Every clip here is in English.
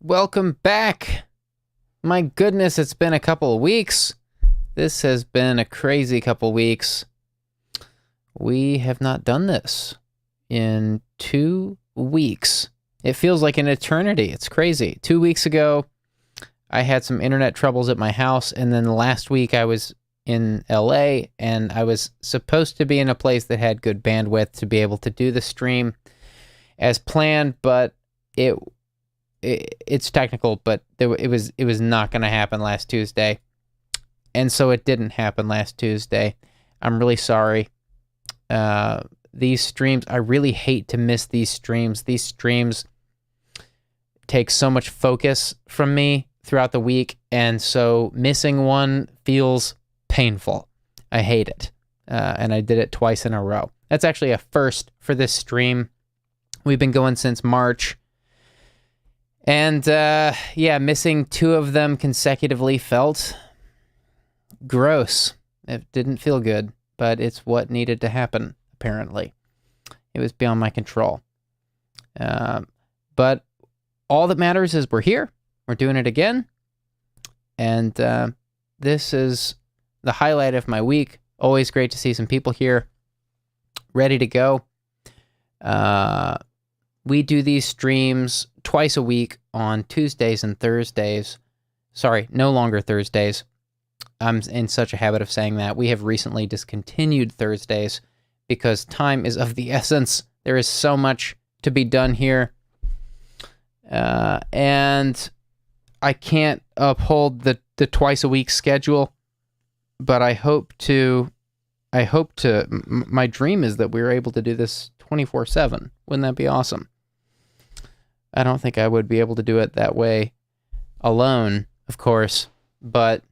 Welcome back. My goodness, it's been a couple of weeks. This has been a crazy couple of weeks. We have not done this in 2 weeks. It feels like an eternity. It's crazy. 2 weeks ago, I had some internet troubles at my house, and then last week I was in LA, and I was supposed to be in a place that had good bandwidth to be able to do the stream as planned, but it's technical, but it was not going to happen last Tuesday, and so it didn't happen last Tuesday. I'm really sorry. These streams, I really hate to miss these streams. These streams take so much focus from me throughout the week, and so missing one feels painful. I hate it, and I did it twice in a row. That's actually a first for this stream. We've been going since March. And, missing 2 of them consecutively felt gross. It didn't feel good, but it's what needed to happen, apparently. It was beyond my control. But all that matters is we're here. We're doing it again. And this is the highlight of my week. Always great to see some people here ready to go. We do these streams twice a week on Tuesdays and Thursdays. Sorry, no longer Thursdays. I'm in such a habit of saying that. We have recently discontinued Thursdays because time is of the essence. There is so much to be done here. And I can't uphold the twice a week schedule, but my dream is that we're able to do this 24/7. Wouldn't that be awesome? I don't think I would be able to do it that way alone, of course, but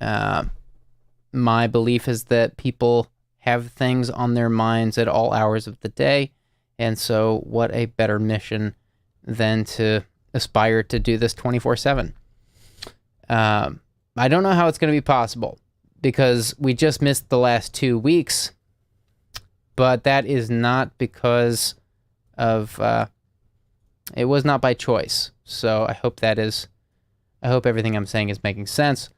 my belief is that people have things on their minds at all hours of the day, and so what a better mission than to aspire to do this 24/7. I don't know how it's going to be possible, because we just missed the last 2 weeks, but that is not because of... it was not by choice, so I hope everything I'm saying is making sense.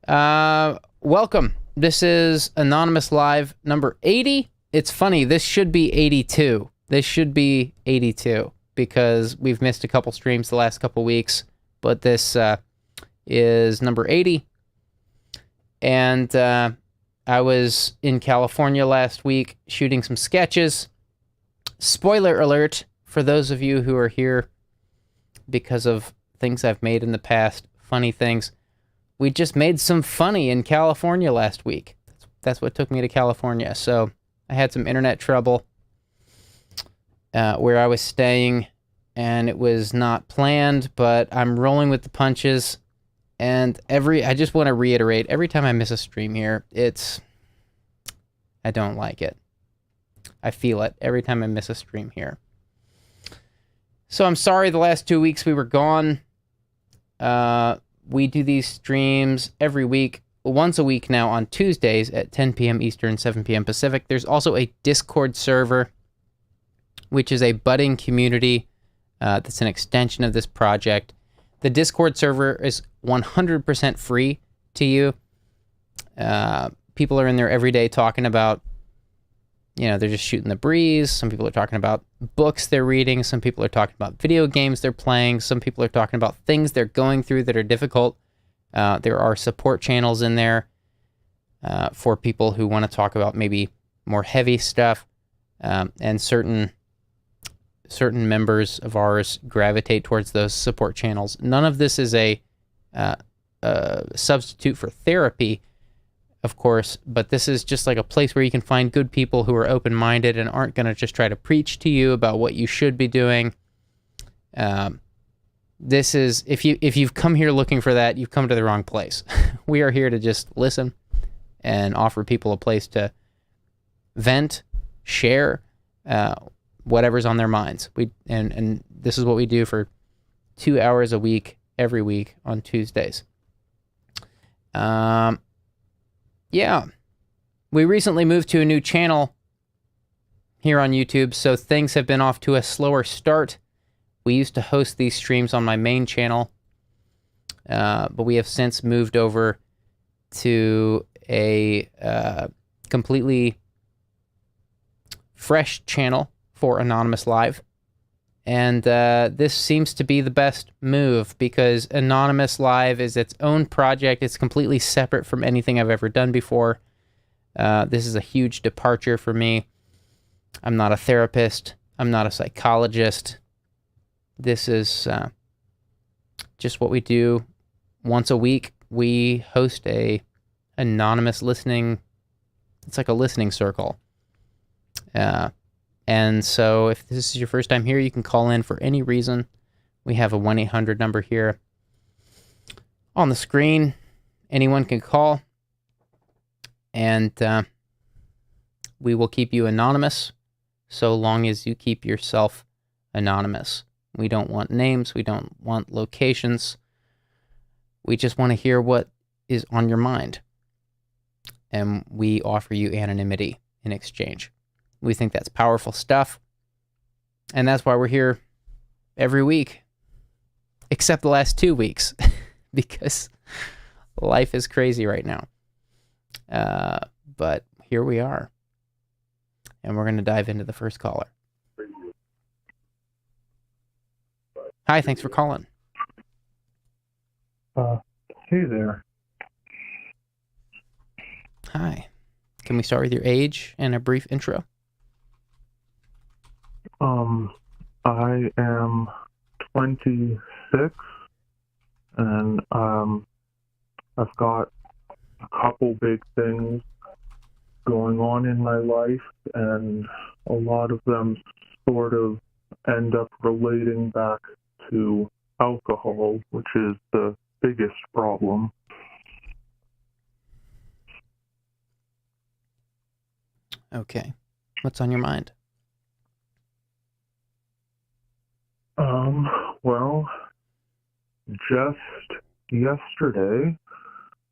Welcome. This is Anonymous Live number 80. It's funny, this should be 82. This should be 82, because we've missed a couple streams the last couple weeks, but this is number 80. And I was in California last week shooting some sketches. Spoiler alert, for those of you who are here because of things I've made in the past, funny things, we just made some funny in California last week. That's what took me to California. So I had some internet trouble where I was staying, and it was not planned, but I'm rolling with the punches. And I just want to reiterate, every time I miss a stream here, I don't like it. I feel it every time I miss a stream here. So I'm sorry the last 2 weeks we were gone. We do these streams every week, once a week now on Tuesdays at 10 p.m. Eastern, 7 p.m. Pacific. There's also a Discord server, which is a budding community that's an extension of this project. The Discord server is 100% free to you. People are in there every day talking about, they're just shooting the breeze. Some people are talking about books they're reading. Some people are talking about video games they're playing. Some people are talking about things they're going through that are difficult. There are support channels in there for people who want to talk about maybe more heavy stuff. And certain members of ours gravitate towards those support channels. None of this is a substitute for therapy, of course, but this is just like a place where you can find good people who are open-minded and aren't going to just try to preach to you about what you should be doing. This is, if you've come here looking for that, you've come to the wrong place. We are here to just listen and offer people a place to vent, share, whatever's on their minds. And this is what we do for 2 hours a week, every week on Tuesdays. We recently moved to a new channel here on YouTube, so things have been off to a slower start We used to host these streams on my main channel, but we have since moved over to a completely fresh channel for Anonymous Live. And this seems to be the best move because Anonymous Live is its own project. It's completely separate from anything I've ever done before. This is a huge departure for me. I'm not a therapist. I'm not a psychologist. This is just what we do. Once a week, we host a anonymous listening. It's like a listening circle. And so if this is your first time here, you can call in for any reason. We have a 1-800 number here on the screen. Anyone can call. And we will keep you anonymous so long as you keep yourself anonymous. We don't want names. We don't want locations. We just want to hear what is on your mind. And we offer you anonymity in exchange. We think that's powerful stuff. And that's why we're here every week. Except the last 2 weeks. Because life is crazy right now. But here we are. And we're going to dive into the first caller. Hi, thanks for calling. Hey there. Hi. Can we start with your age and a brief intro? I am 26, and I've got a couple big things going on in my life, and a lot of them sort of end up relating back to alcohol, which is the biggest problem. Okay. What's on your mind? Well, just yesterday,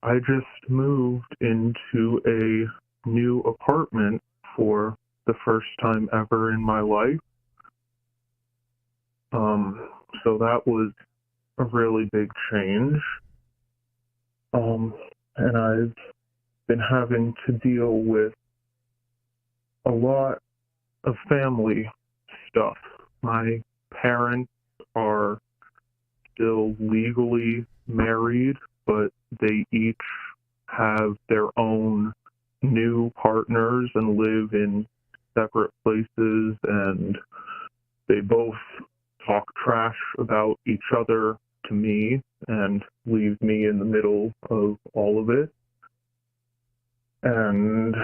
I just moved into a new apartment for the first time ever in my life. So that was a really big change. And I've been having to deal with a lot of family stuff. My parents are still legally married, but they each have their own new partners and live in separate places, and they both talk trash about each other to me and leave me in the middle of all of it. And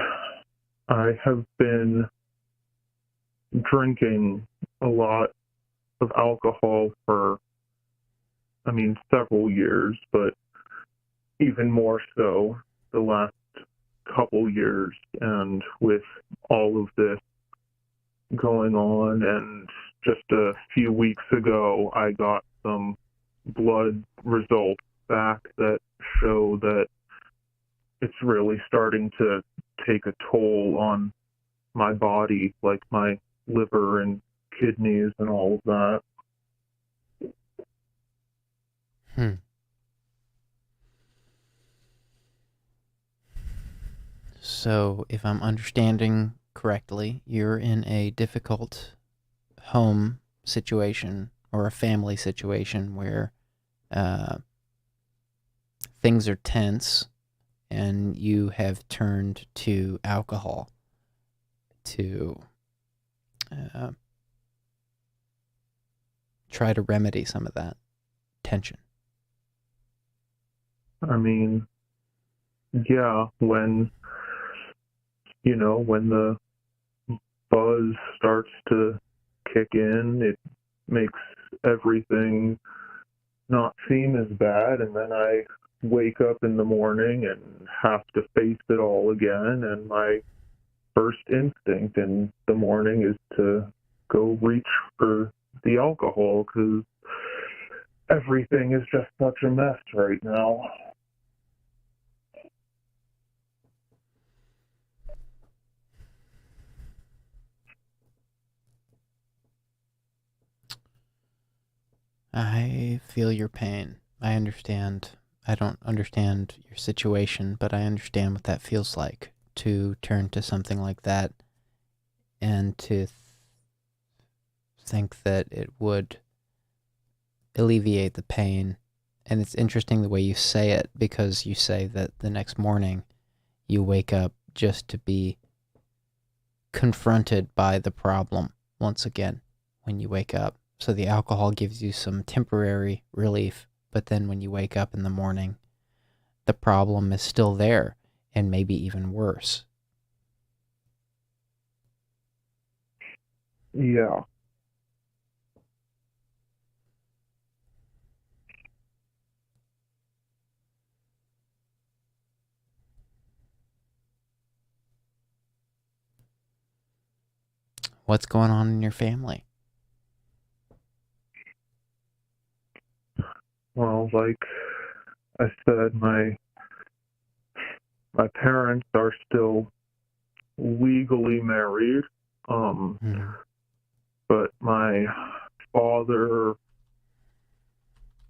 I have been drinking a lot of alcohol for, several years, but even more so the last couple years. And with all of this going on, and just a few weeks ago, I got some blood results back that show that it's really starting to take a toll on my body, like my liver and kidneys and all of that. So, if I'm understanding correctly, you're in a difficult home situation or a family situation where things are tense and you have turned to alcohol to try to remedy some of that tension. Yeah, when the buzz starts to kick in, it makes everything not seem as bad, and then I wake up in the morning and have to face it all again, and my first instinct in the morning is to go reach for the alcohol because everything is just such a mess right now. I feel your pain. I understand. I don't understand your situation, but I understand what that feels like to turn to something like that and to think that it would alleviate the pain. And it's interesting the way you say it, because you say that the next morning you wake up just to be confronted by the problem once again when you wake up. So the alcohol gives you some temporary relief, but then when you wake up in the morning, the problem is still there and maybe even worse. Yeah. What's going on in your family? Well, like I said, my parents are still legally married, Mm-hmm. but my father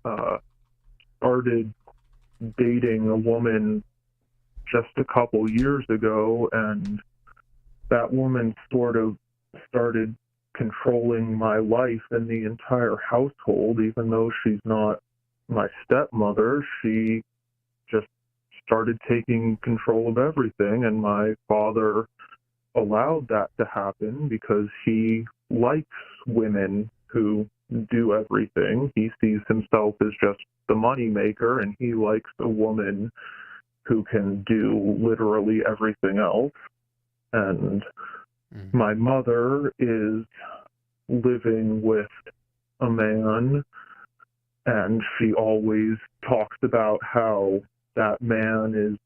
uh, started dating a woman just a couple years ago, and that woman sort of started controlling my life and the entire household. Even though she's not my stepmother, she just started taking control of everything, and my father allowed that to happen because he likes women who do everything. He sees himself as just the money maker, and he likes a woman who can do literally everything else. And my mother is living with a man, and she always talks about how that man is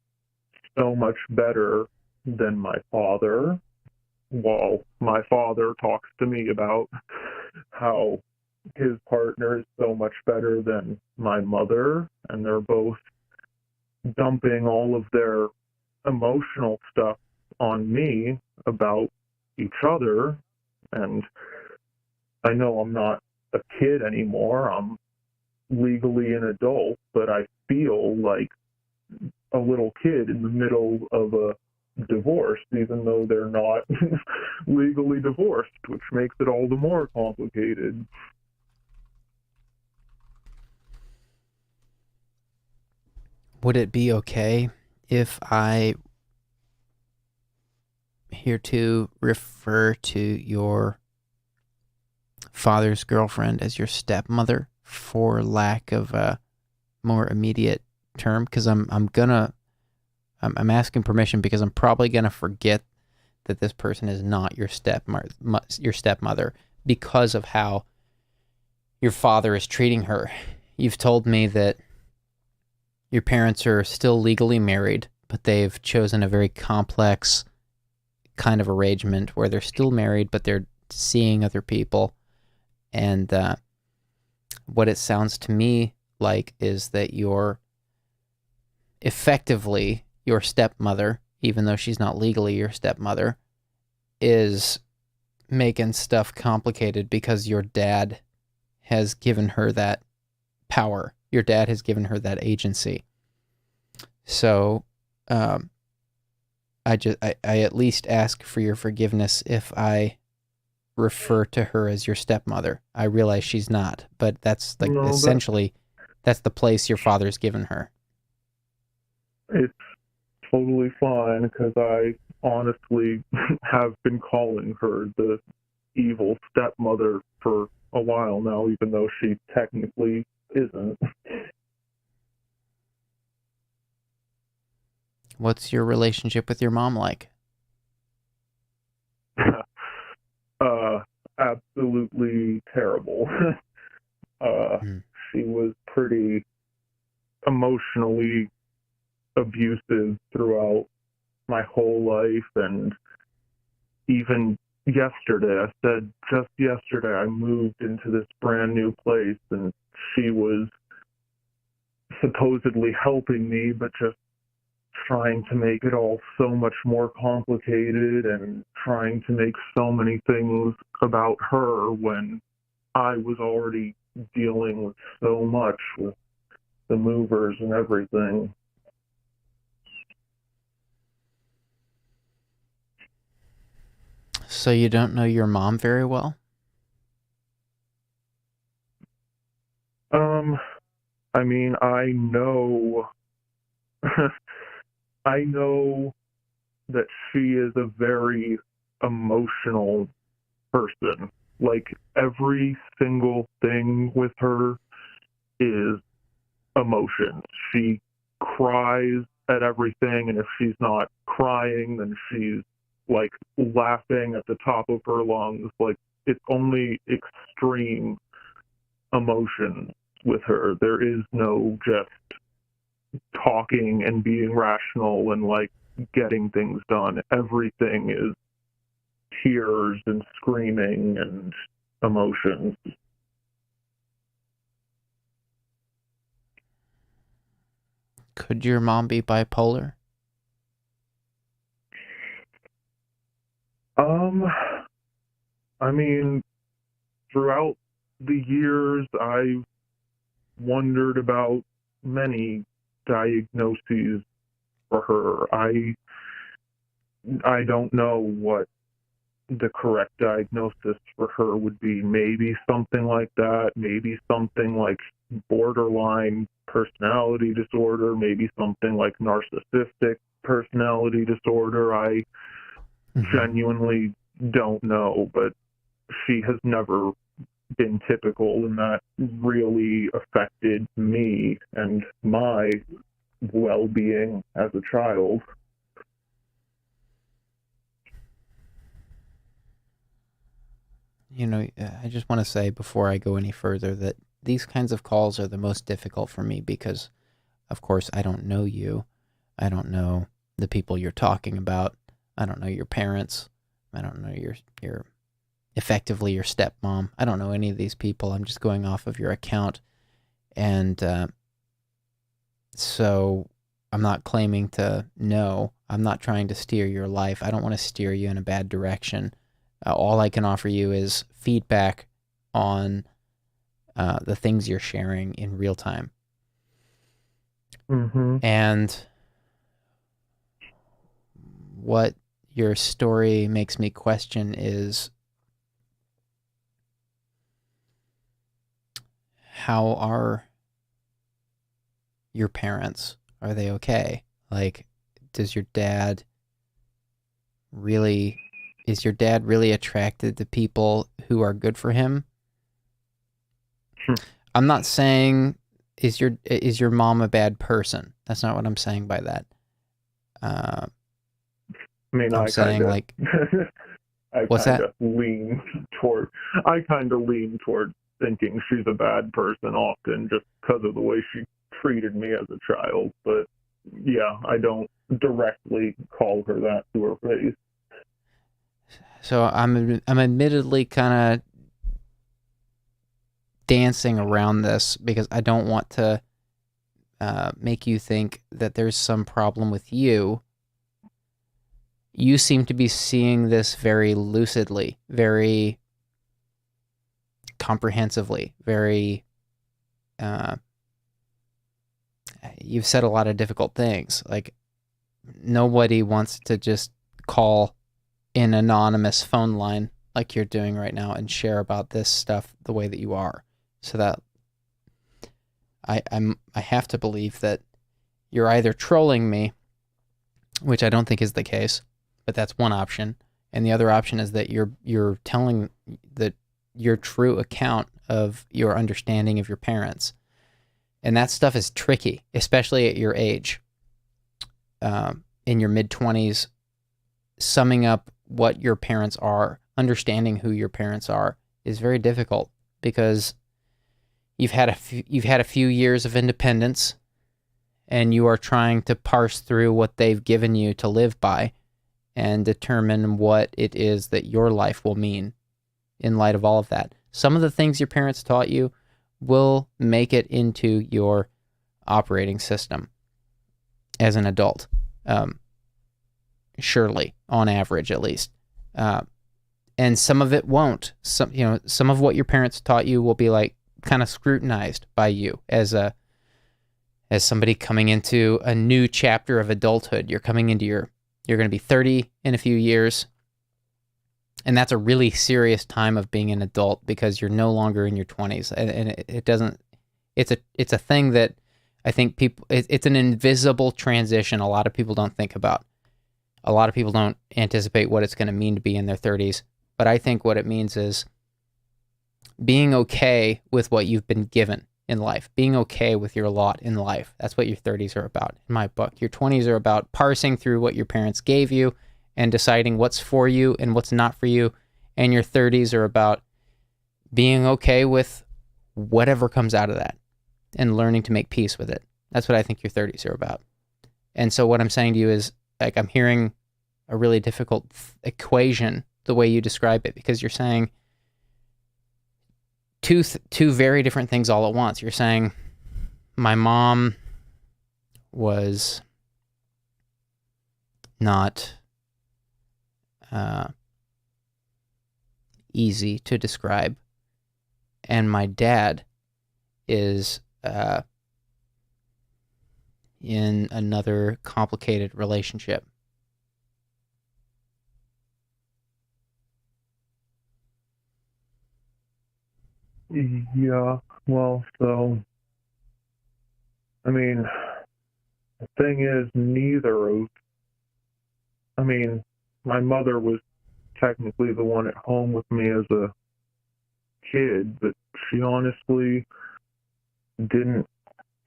so much better than my father, while my father talks to me about how his partner is so much better than my mother, and they're both dumping all of their emotional stuff on me about each other. And I know I'm not a kid anymore. I'm legally an adult, but I feel like a little kid in the middle of a divorce, even though they're not legally divorced, which makes it all the more complicated. Would it be okay if I here to refer to your father's girlfriend as your stepmother, for lack of a more immediate term? Because I'm asking permission, because I'm probably gonna forget that this person is not your stepmother because of how your father is treating her. You've told me that your parents are still legally married, but they've chosen a very complex kind of arrangement where they're still married, but they're seeing other people. And what it sounds to me like is that you're effectively your stepmother, even though she's not legally your stepmother, is making stuff complicated because your dad has given her that power. Your dad has given her that agency. So I at least ask for your forgiveness if I refer to her as your stepmother. I realize she's not, but that's like No, essentially that's the place your father's given her. it's totally fine, because I honestly have been calling her the evil stepmother for a while now, even though she technically isn't. What's your relationship with your mom like? Absolutely terrible. uh, Hmm. she was pretty emotionally abusive throughout my whole life, and even yesterday, I said just yesterday, I moved into this brand new place, and she was supposedly helping me, but just trying to make it all so much more complicated and trying to make so many things about her when I was already dealing with so much with the movers and everything. So you don't know your mom very well? I mean, I know, I know that she is a very emotional person. Like, every single thing with her is emotions. She cries at everything, and if she's not crying, then she's like laughing at the top of her lungs. Like, it's only extreme emotions with her. There is no just talking and being rational and like getting things done. Everything is tears and screaming and emotions. Could your mom be bipolar? I mean, throughout the years, I've wondered about many diagnoses for her. I don't know what the correct diagnosis for her would be. Maybe something like that, maybe something like borderline personality disorder, maybe something like narcissistic personality disorder. I genuinely don't know, but she has never been typical, and that really affected me and my well-being as a child. You know, I just want to say before I go any further that these kinds of calls are the most difficult for me because, of course, I don't know you. I don't know the people you're talking about. I don't know your parents. I don't know your effectively your stepmom. I don't know any of these people. I'm just going off of your account. And so I'm not claiming to know. I'm not trying to steer your life. I don't want to steer you in a bad direction. All I can offer you is feedback on the things you're sharing in real time. Mm-hmm. And what your story makes me question is, how are your parents? Are they okay? Like, is your dad really attracted to people who are good for him? I'm not saying is your mom a bad person. That's not what I'm saying by that. I mean, I'm saying kinda, like, I what's kind that? of lean toward thinking she's a bad person often just because of the way she treated me as a child. But yeah, I don't directly call her that to her face. So I'm admittedly kind of dancing around this because I don't want to make you think that there's some problem with you. You seem to be seeing this very lucidly, very comprehensively, very you've said a lot of difficult things. Like, nobody wants to just call an anonymous phone line like you're doing right now and share about this stuff the way that you are. So that I have to believe that you're either trolling me, which I don't think is the case, but that's one option, and the other option is that you're telling that your true account of your understanding of your parents. And that stuff is tricky, especially at your age. In your mid-20s, summing up what your parents are, understanding who your parents are, is very difficult because you've had a few years of independence, and you are trying to parse through what they've given you to live by and determine what it is that your life will mean in light of all of that. Some of the things your parents taught you will make it into your operating system as an adult. Surely, on average, at least. And some of it won't. Some of what your parents taught you will be like kind of scrutinized by you as somebody coming into a new chapter of adulthood. You're going to be 30 in a few years. And that's a really serious time of being an adult because you're no longer in your 20s. And it's a thing that I think it's an invisible transition a lot of people don't think about. A lot of people don't anticipate what it's going to mean to be in their 30s. But I think what it means is being okay with what you've been given in life, being okay with your lot in life. That's what your 30s are about in my book. Your 20s are about parsing through what your parents gave you and deciding what's for you and what's not for you. And your 30s are about being okay with whatever comes out of that and learning to make peace with it. That's what I think your 30s are about. And so what I'm saying to you is, like, I'm hearing a really difficult equation the way you describe it, because you're saying two very different things all at once. You're saying my mom was not easy to describe, and my dad is in another complicated relationship. Yeah, well, so, I mean, the thing is, my mother was technically the one at home with me as a kid, but she honestly didn't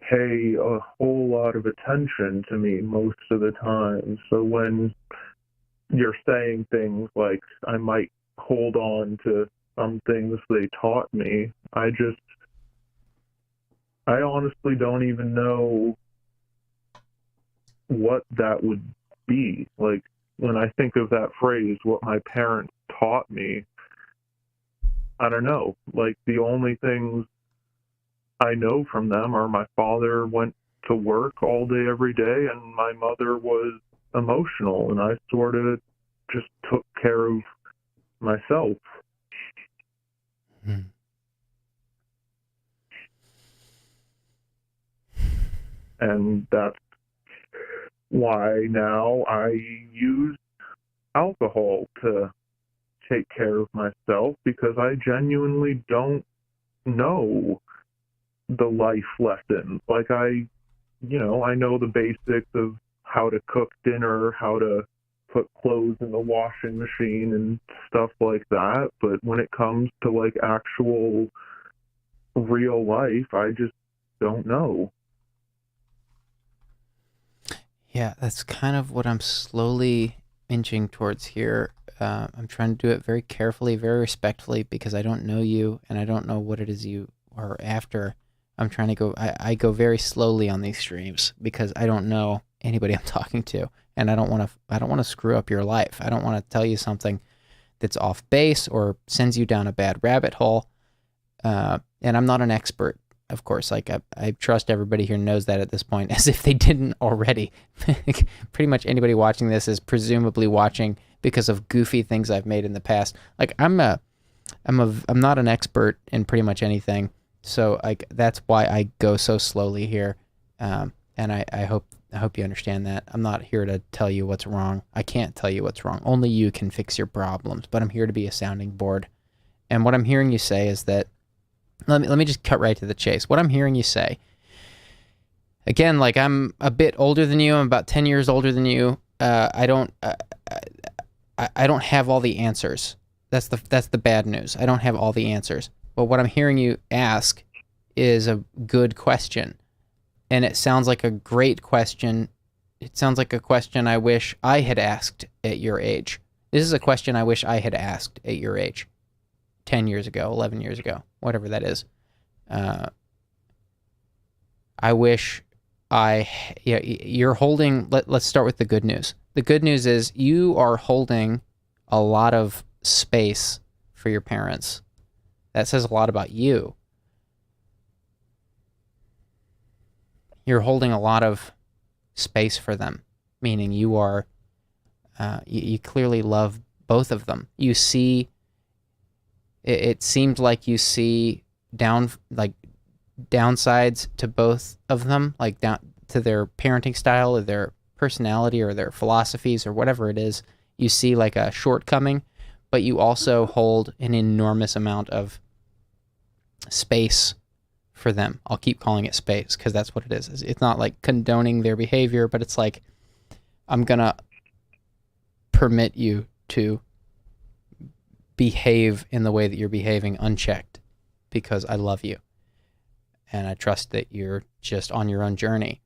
pay a whole lot of attention to me most of the time. So when you're saying things like, I might hold on to some things they taught me, I honestly don't even know what that would be. Like, when I think of that phrase, what my parents taught me, I don't know. Like, the only things I know from them are my father went to work all day, every day, and my mother was emotional, and I sort of just took care of myself. And that's why now I use alcohol to take care of myself, because I genuinely don't know the life lessons. Like, I know the basics of how to cook dinner, how to put clothes in the washing machine and stuff like that. But when it comes to, like, actual real life, I just don't know. Yeah, that's kind of what I'm slowly inching towards here. I'm trying to do it very carefully, very respectfully, because I don't know you and I don't know what it is you are after. I'm trying to go, I go very slowly on these streams because I don't know anybody I'm talking to, and I don't want to screw up your life. I don't want to tell you something that's off base or sends you down a bad rabbit hole. And I'm not an expert, of course. Like, I trust everybody here knows that at this point, as if they didn't already. Pretty much anybody watching this is presumably watching because of goofy things I've made in the past. Like, I'm not an expert in pretty much anything. So, like, that's why I go so slowly here. And I hope you understand that. I'm not here to tell you what's wrong. I can't tell you what's wrong. Only you can fix your problems, but I'm here to be a sounding board. And what I'm hearing you say is that, let me just cut right to the chase. What I'm hearing you say, again, like, I'm a bit older than you. I'm about 10 years older than you. I don't have all the answers. That's the bad news. I don't have all the answers. But what I'm hearing you ask is a good question. And it sounds like a great question. It sounds like a question I wish I had asked at your age. This is a question I wish I had asked at your age. 10 years ago, 11 years ago, whatever that is. I wish you're holding, let's start with the good news. The good news is you are holding a lot of space for your parents. That says a lot about you. You're holding a lot of space for them, meaning you are, you clearly love both of them. You see, it seemed like you see downsides to both of them, like down to their parenting style or their personality or their philosophies or whatever it is. You see like a shortcoming, but you also hold an enormous amount of space for them. I'll keep calling it space because that's what it is. It's not like condoning their behavior, but it's like, I'm going to permit you to behave in the way that you're behaving unchecked because I love you. And I trust that you're just on your own journey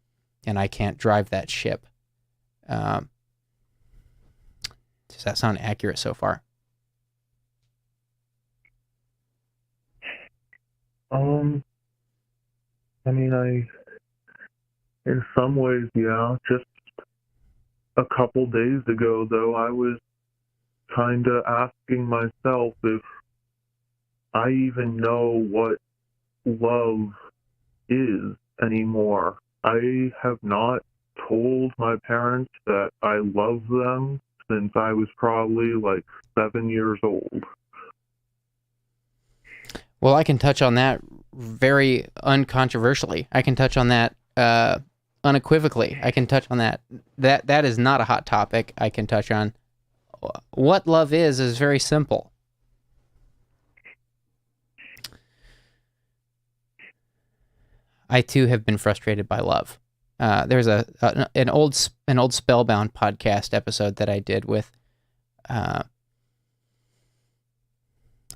and I can't drive that ship. Does that sound accurate so far? I mean, in some ways, yeah. Just a couple days ago, though, I was kind of asking myself if I even know what love is anymore. I have not told my parents that I love them since I was probably like 7 years old. Well, I can touch on that very uncontroversially. I can touch on that unequivocally. I can touch on that. That is not a hot topic. I can touch on what love is very simple. I too have been frustrated by love. There's an old Spellbound podcast episode that I did with a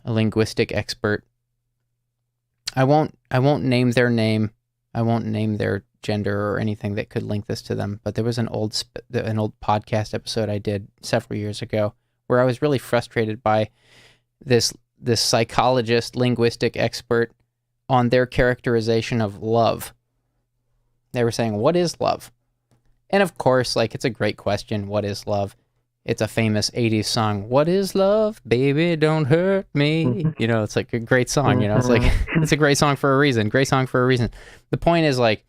linguistic expert. I won't name their name. I won't name their gender or anything that could link this to them. But there was an old podcast episode I did several years ago where I was really frustrated by this psychologist, linguistic expert on their characterization of love. They were saying, "What is love?" And of course, like, it's a great question. What is love? It's a famous 80s song. What is love? Baby, don't hurt me. You know, it's like a great song, you know, it's like, it's a great song for a reason. Great song for a reason. The point is, like,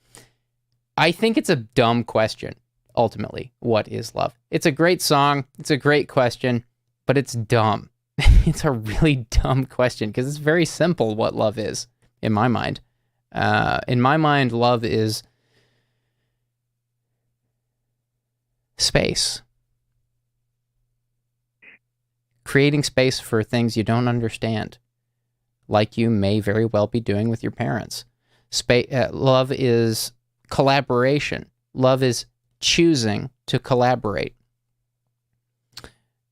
I think it's a dumb question, ultimately. What is love? It's a great song. It's a great question, but it's dumb. It's a really dumb question because it's very simple what love is, in my mind. In my mind, love is space. Creating space for things you don't understand, like you may very well be doing with your parents. Love is collaboration. Love is choosing to collaborate.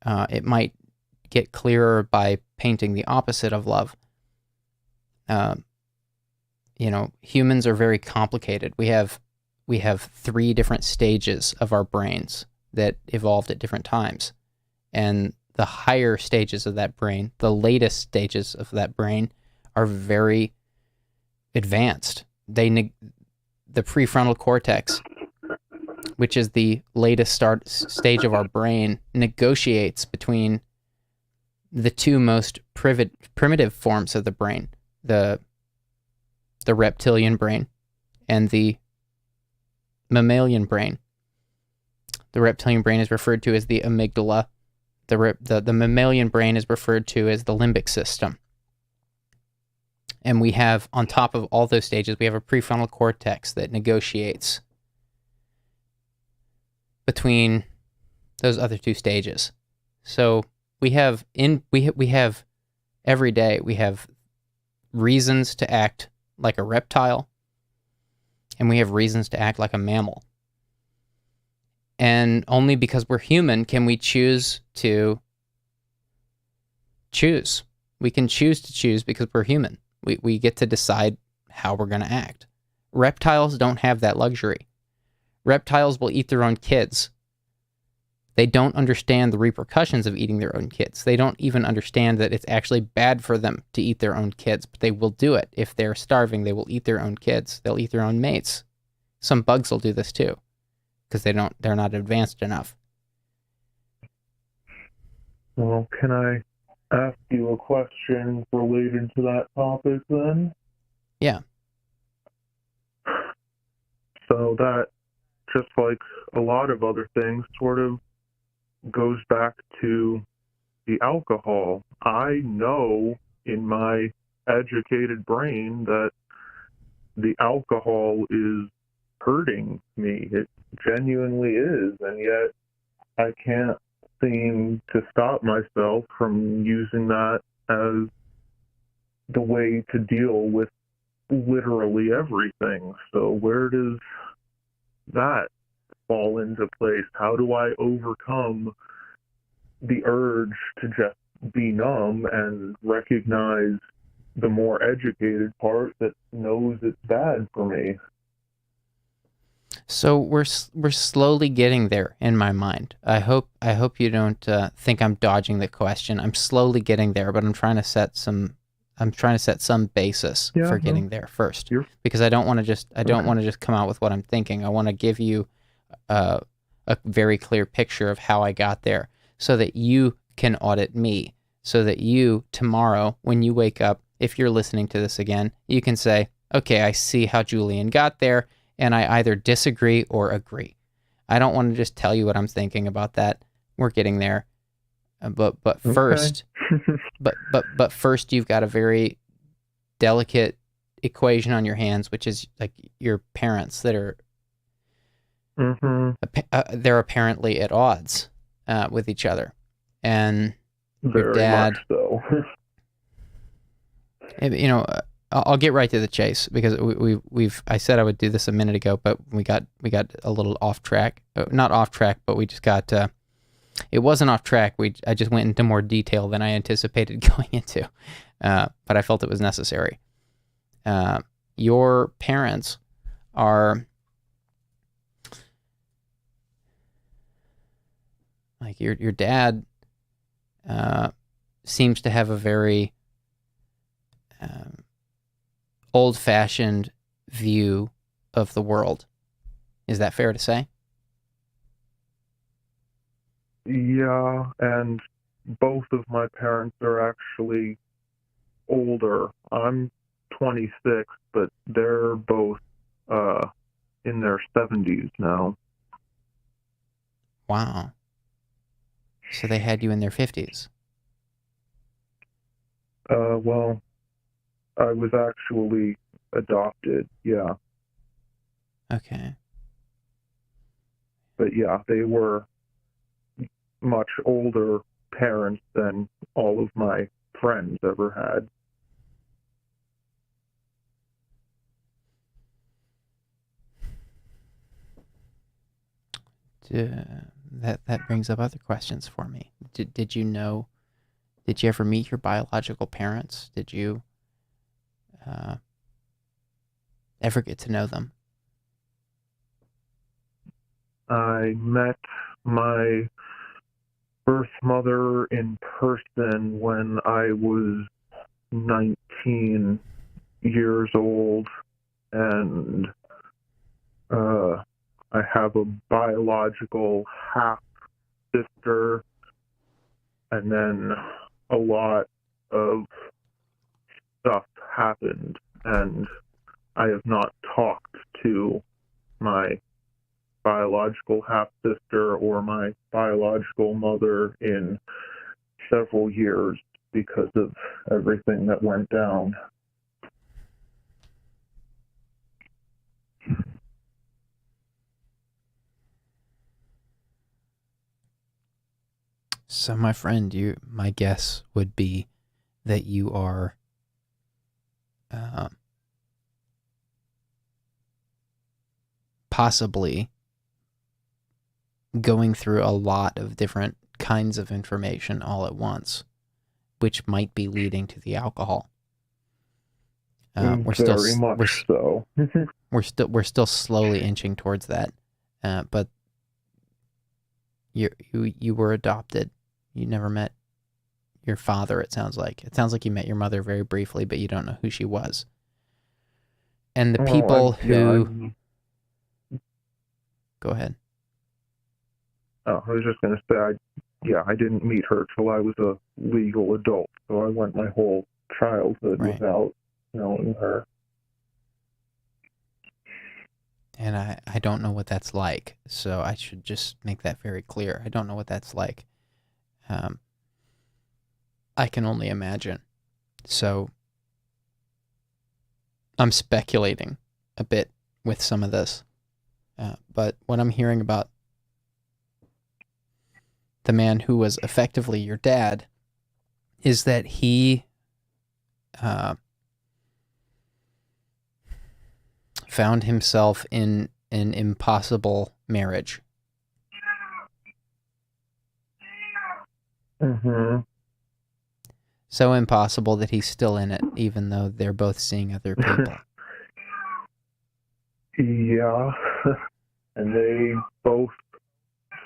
It might get clearer by painting the opposite of love. Humans are very complicated. We have 3 different stages of our brains that evolved at different times. And the higher stages of that brain, the latest stages of that brain, are very advanced. The prefrontal cortex, which is the latest stage of our brain, negotiates between the 2 most primitive forms of the brain, the reptilian brain and the mammalian brain. The reptilian brain is referred to as the amygdala. The mammalian brain is referred to as the limbic system. And we have, on top of all those stages, we have a prefrontal cortex that negotiates between those other 2 stages. So we have every day, we have reasons to act like a reptile, and we have reasons to act like a mammal. And only because we're human can we choose to choose. We can choose to choose because we're human. We get to decide how we're going to act. Reptiles don't have that luxury. Reptiles will eat their own kids. They don't understand the repercussions of eating their own kids. They don't even understand that it's actually bad for them to eat their own kids, but they will do it. If they're starving, they will eat their own kids. They'll eat their own mates. Some bugs will do this too, because they're not advanced enough. Well, can I ask you a question related to that topic then? Yeah. So that, just like a lot of other things, sort of goes back to the alcohol. I know in my educated brain that the alcohol is hurting me. It genuinely is, and yet I can't seem to stop myself from using that as the way to deal with literally everything. So where does that fall into place? How do I overcome the urge to just be numb and recognize the more educated part that knows it's bad for me? So we're slowly getting there in my mind. I hope you don't think I'm dodging the question. I'm slowly getting there, but I'm trying to set some basis for getting there first, because I don't want to just come out with what I'm thinking. I want to give you a very clear picture of how I got there, so that you can audit me, so that you tomorrow when you wake up, if you're listening to this again, you can say, okay, I see how Julian got there, and I either disagree or agree. I don't want to just tell you what I'm thinking about that. We're getting there. But first, but first, you've got a very delicate equation on your hands, which is like your parents that are they're apparently at odds with each other, and your dad. Very much so. You know, I'll get right to the chase, because I said I would do this a minute ago, but we got a little off track. Not off track, but we just got. It wasn't off track. I just went into more detail than I anticipated going into, but I felt it was necessary. Your parents are like your dad seems to have a very old-fashioned view of the world. Is that fair to say? Yeah, and both of my parents are actually older. I'm 26, but they're both in their 70s now. Wow. So they had you in their 50s. Well, I was actually adopted, yeah. Okay. But yeah, they were much older parents than all of my friends ever had. That brings up other questions for me. Did you ever meet your biological parents? Did you ever get to know them? I met my birth mother in person when I was 19 years old, and I have a biological half-sister, and then a lot of stuff happened, and I have not talked to my biological half-sister or my biological mother in several years because of everything that went down. So, my friend, my guess would be that you are possibly going through a lot of different kinds of information all at once, which might be leading to the alcohol. We're still slowly inching towards that, but you were adopted. You never met your father. It sounds like you met your mother very briefly, but you don't know who she was. And the people who go ahead. Oh, I was just going to say, I didn't meet her till I was a legal adult, so I went my whole childhood without knowing her. And I don't know what that's like, so I should just make that very clear. I don't know what that's like. I can only imagine. So I'm speculating a bit with some of this, but what I'm hearing about the man who was effectively your dad is that he found himself in an impossible marriage. Mm-hmm. So impossible that he's still in it, even though they're both seeing other people. Yeah. And they both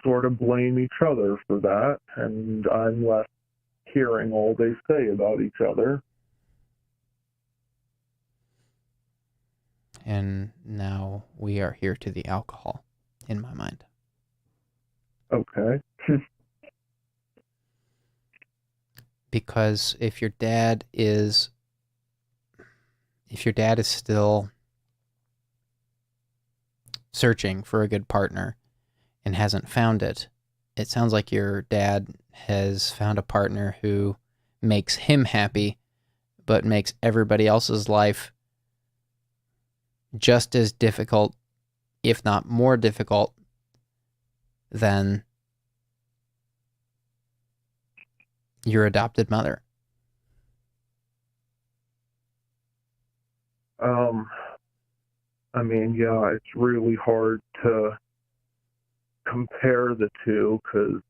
sort of blame each other for that, and I'm left hearing all they say about each other. And now we are here to the alcohol, in my mind. Okay. Because if your dad is still searching for a good partner and hasn't found it, it sounds like your dad has found a partner who makes him happy, but makes everybody else's life just as difficult, if not more difficult, than your adopted mother. I mean, yeah, it's really hard to compare the two because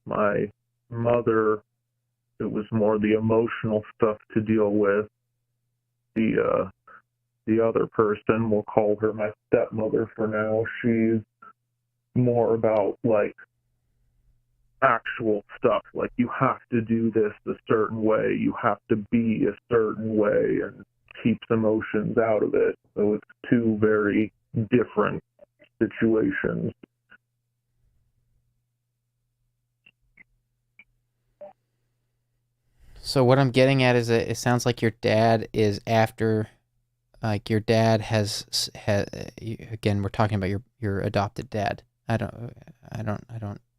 my mother, it was more the emotional stuff to deal with. The other person, we'll call her my stepmother for now, she's more about like actual stuff, like you have to do this a certain way, you have to be a certain way, and keeps emotions out of it. So it's two very different situations. So what I'm getting at is that it sounds like your dad is after, like your dad has again, we're talking about your adopted dad. I don't.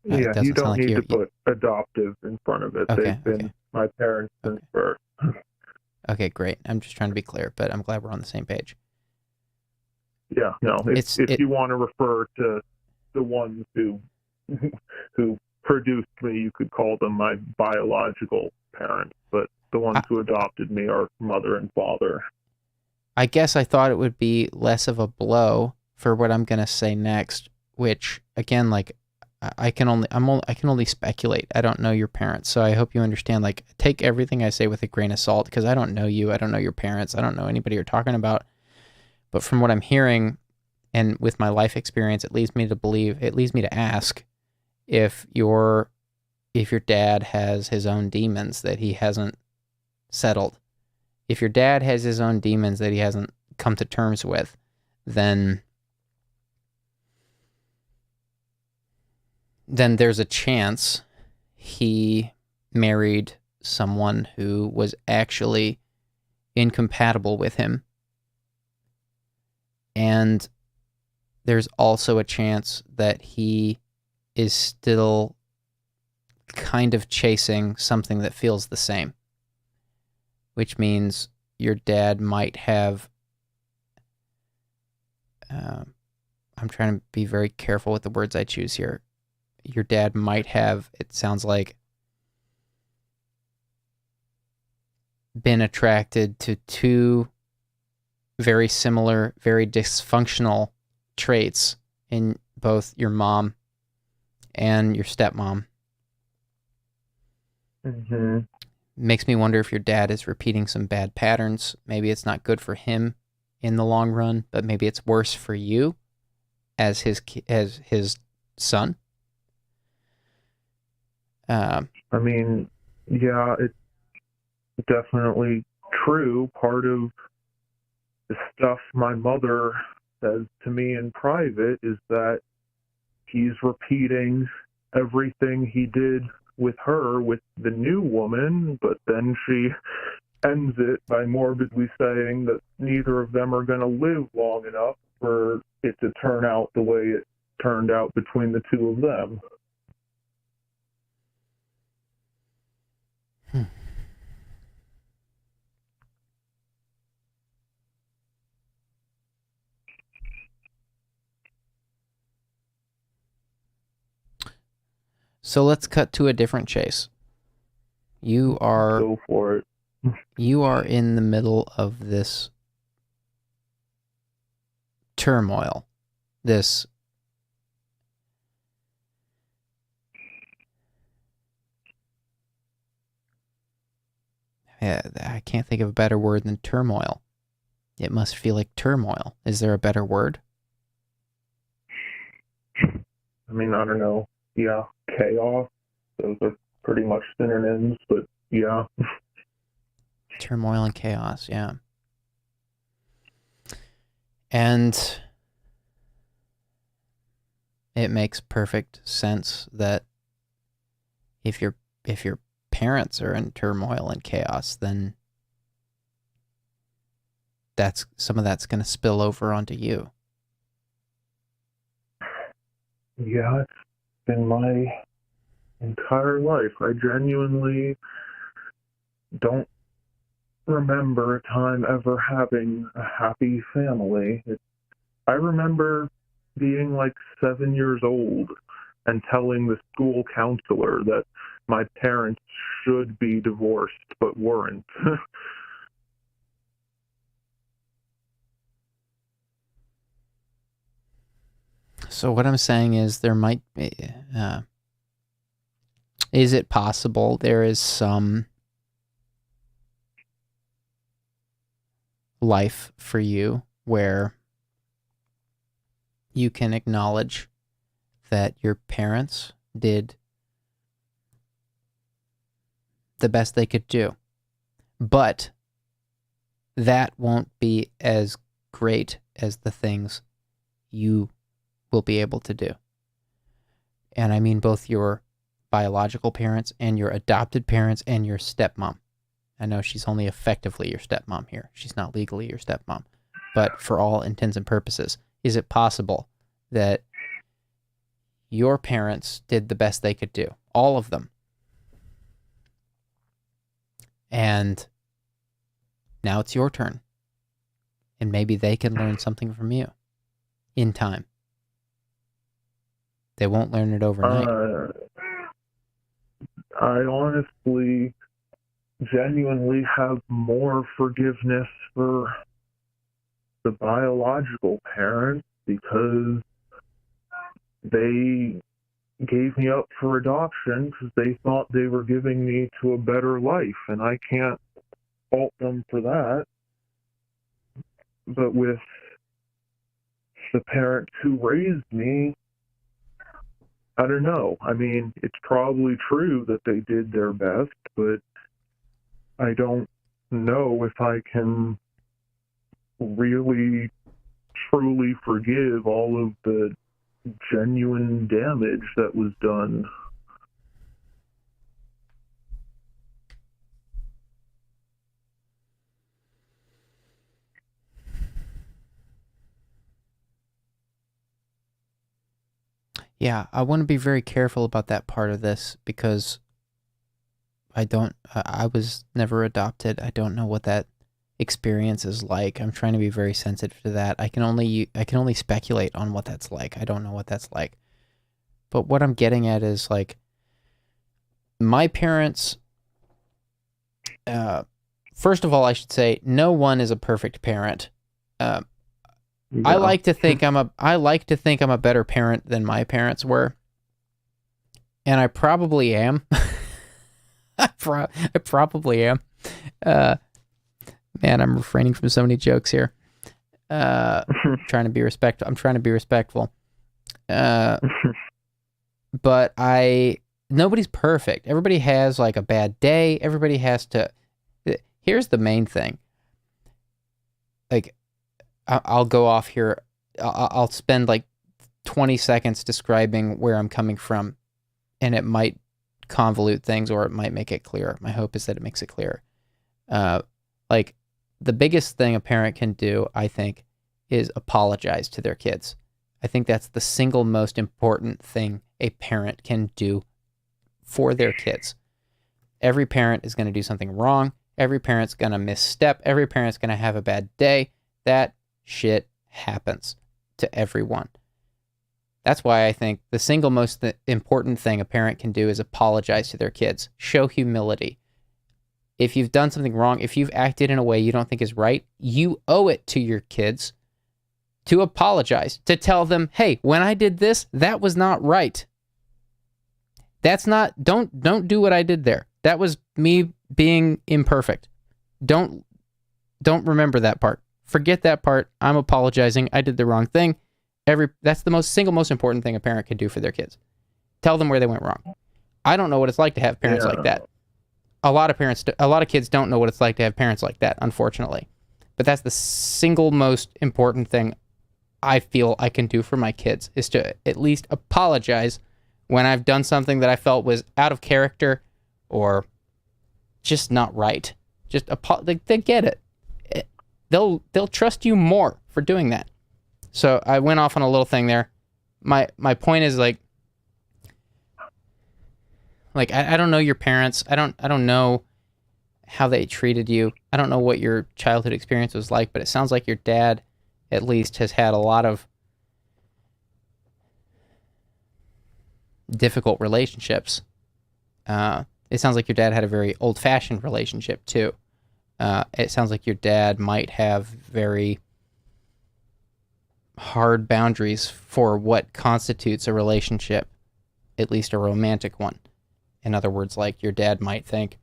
Yeah, it you doesn't sound don't like need to put adoptive in front of it. Okay, They've been my parents since birth. Okay, great. I'm just trying to be clear, but I'm glad we're on the same page. Yeah, no. If you want to refer to the ones who produced me, you could call them my biological parents, but the ones who adopted me are mother and father. I guess I thought it would be less of a blow for what I'm gonna say next, which again, like I can only speculate. I don't know your parents, so I hope you understand. Like, take everything I say with a grain of salt because I don't know you. I don't know your parents. I don't know anybody you're talking about. But from what I'm hearing, and with my life experience, it leads me to ask if your dad has his own demons that he hasn't settled. If your dad has his own demons that he hasn't come to terms with, then there's a chance he married someone who was actually incompatible with him. And there's also a chance that he is still kind of chasing something that feels the same, which means your dad might have, I'm trying to be very careful with the words I choose here. Your dad might have, it sounds like, been attracted to two very similar, very dysfunctional traits in both your mom and your stepmom. Mm-hmm. Makes me wonder if your dad is repeating some bad patterns. Maybe it's not good for him in the long run, but maybe it's worse for you as his son. I mean, yeah, it's definitely true. Part of the stuff my mother says to me in private is that he's repeating everything he did with her with the new woman, but then she ends it by morbidly saying that neither of them are going to live long enough for it to turn out the way it turned out between the two of them. So let's cut to a different chase. You are Go for it. You are in the middle of this turmoil, this I can't think of a better word than turmoil. It must feel like turmoil. Is there a better word? I mean, I don't know. Yeah, chaos. Those are pretty much synonyms, but yeah. Turmoil and chaos, yeah. And it makes perfect sense that if your parents are in turmoil and chaos, then some of that's going to spill over onto you. Yeah, it's been my entire life. I genuinely don't remember a time ever having a happy family. I remember being like 7 years old and telling the school counselor that my parents should be divorced but weren't. So what I'm saying is there might be, is it possible there is some life for you where you can acknowledge that your parents did the best they could do, but that won't be as great as the things you will be able to do. And I mean both your biological parents and your adopted parents and your stepmom. I know she's only effectively your stepmom here. She's not legally your stepmom. But for all intents and purposes, is it possible that your parents did the best they could do? All of them. And now it's your turn. And maybe they can learn something from you in time. They won't learn it overnight. I honestly, genuinely have more forgiveness for the biological parents because they gave me up for adoption because they thought they were giving me to a better life, and I can't fault them for that. But with the parents who raised me, I don't know. I mean, it's probably true that they did their best, but I don't know if I can really, truly forgive all of the genuine damage that was done. Yeah, I want to be very careful about that part of this because I was never adopted. I don't know what that experience is like. I'm trying to be very sensitive to that. I can only speculate on what that's like. I don't know what that's like. But what I'm getting at is like my parents, first of all, I should say no one is a perfect parent. Yeah. I like to think I'm a better parent than my parents were. And I probably am. I probably am. Man, I'm refraining from so many jokes here. Trying to be respectful. I'm trying to be respectful. But nobody's perfect. Everybody has like a bad day. Everybody has to. Here's the main thing. Like, I'll go off here. I'll spend like 20 seconds describing where I'm coming from, and it might convolute things or it might make it clear. My hope is that it makes it clear. Like, the biggest thing a parent can do, I think, is apologize to their kids. I think that's the single most important thing a parent can do for their kids. Every parent is going to do something wrong. Every parent's going to misstep. Every parent's going to have a bad day. That shit happens to everyone. That's why I think the single most important thing a parent can do is apologize to their kids. Show humility. If you've done something wrong, if you've acted in a way you don't think is right, you owe it to your kids to apologize, to tell them, hey, when I did this, that was not right. That's not, don't do what I did there. That was me being imperfect. Don't remember that part. Forget that part. I'm apologizing. I did the wrong thing. That's the single most important thing a parent can do for their kids. Tell them where they went wrong. I don't know what it's like to have parents like that. A lot of kids don't know what it's like to have parents like that, unfortunately. But that's the single most important thing I feel I can do for my kids, is to at least apologize when I've done something that I felt was out of character or just not right. Just they get it. They'll trust you more for doing that. So I went off on a little thing there. My point is like I don't know your parents. I don't know how they treated you. I don't know what your childhood experience was like, but it sounds like your dad at least has had a lot of difficult relationships. It sounds like your dad had a very old-fashioned relationship too. It sounds like your dad might have very hard boundaries for what constitutes a relationship, at least a romantic one. In other words, like your dad might think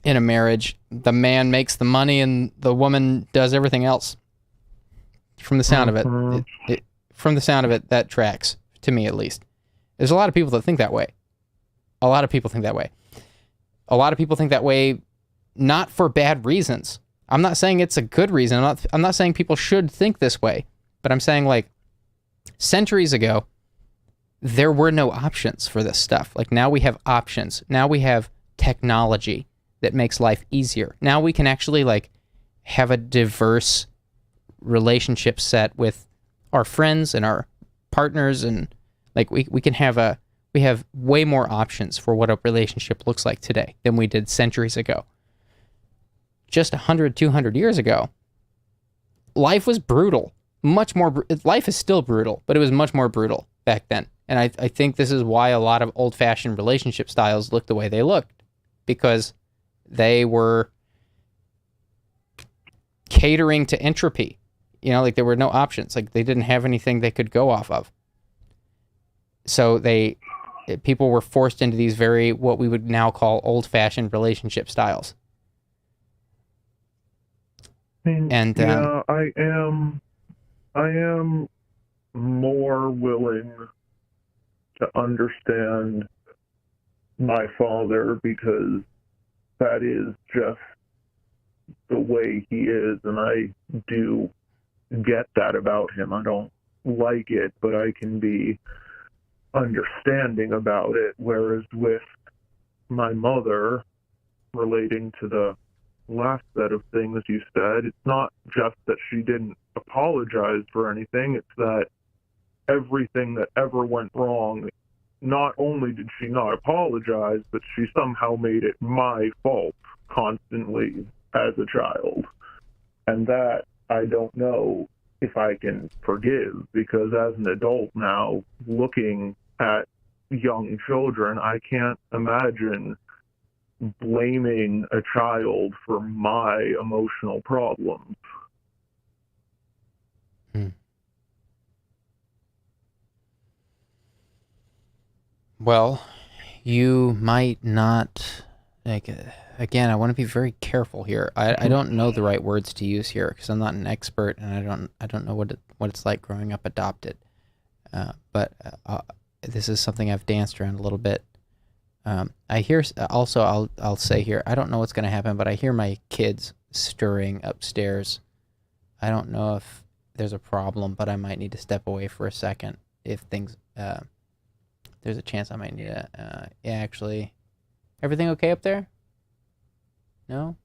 in a marriage, the man makes the money and the woman does everything else. From the sound of it, that tracks, to me at least. There's a lot of people that think that way. A lot of people think that way not for bad reasons. I'm not saying it's a good reason. I'm not saying people should think this way. But I'm saying, like, centuries ago, there were no options for this stuff. Like, now we have options. Now we have technology that makes life easier. Now we can actually, like, have a diverse relationship set with our friends and our partners, and like we have way more options for what a relationship looks like today than we did centuries ago. Just 100, 200 years ago, life was brutal. Much more. Life is still brutal, but it was much more brutal back then. And I think this is why a lot of old-fashioned relationship styles look the way they looked, because they were catering to entropy. You know, like there were no options. Like they didn't have anything they could go off of. So people were forced into these very, what we would now call old-fashioned relationship styles. And yeah, I am more willing to understand my father, because that is just the way he is, and I do get that about him. I don't like it, but I can be understanding about it. Whereas with my mother, relating to the last set of things you said, it's not just that she didn't apologize for anything, it's that everything that ever went wrong, not only did she not apologize, but she somehow made it my fault constantly as a child. And that I don't know if I can forgive, because as an adult now, looking at young children, I can't imagine blaming a child for my emotional problems. Well, you might not, like, again, I want to be very careful here. I don't know the right words to use here because I'm not an expert, and I don't know what it's like growing up adopted. But this is something I've danced around a little bit. I hear also, I'll say here, I don't know what's going to happen, but I hear my kids stirring upstairs. I don't know if there's a problem, but I might need to step away for a second if things. There's a chance I might need to. Yeah, actually, everything okay up there? No.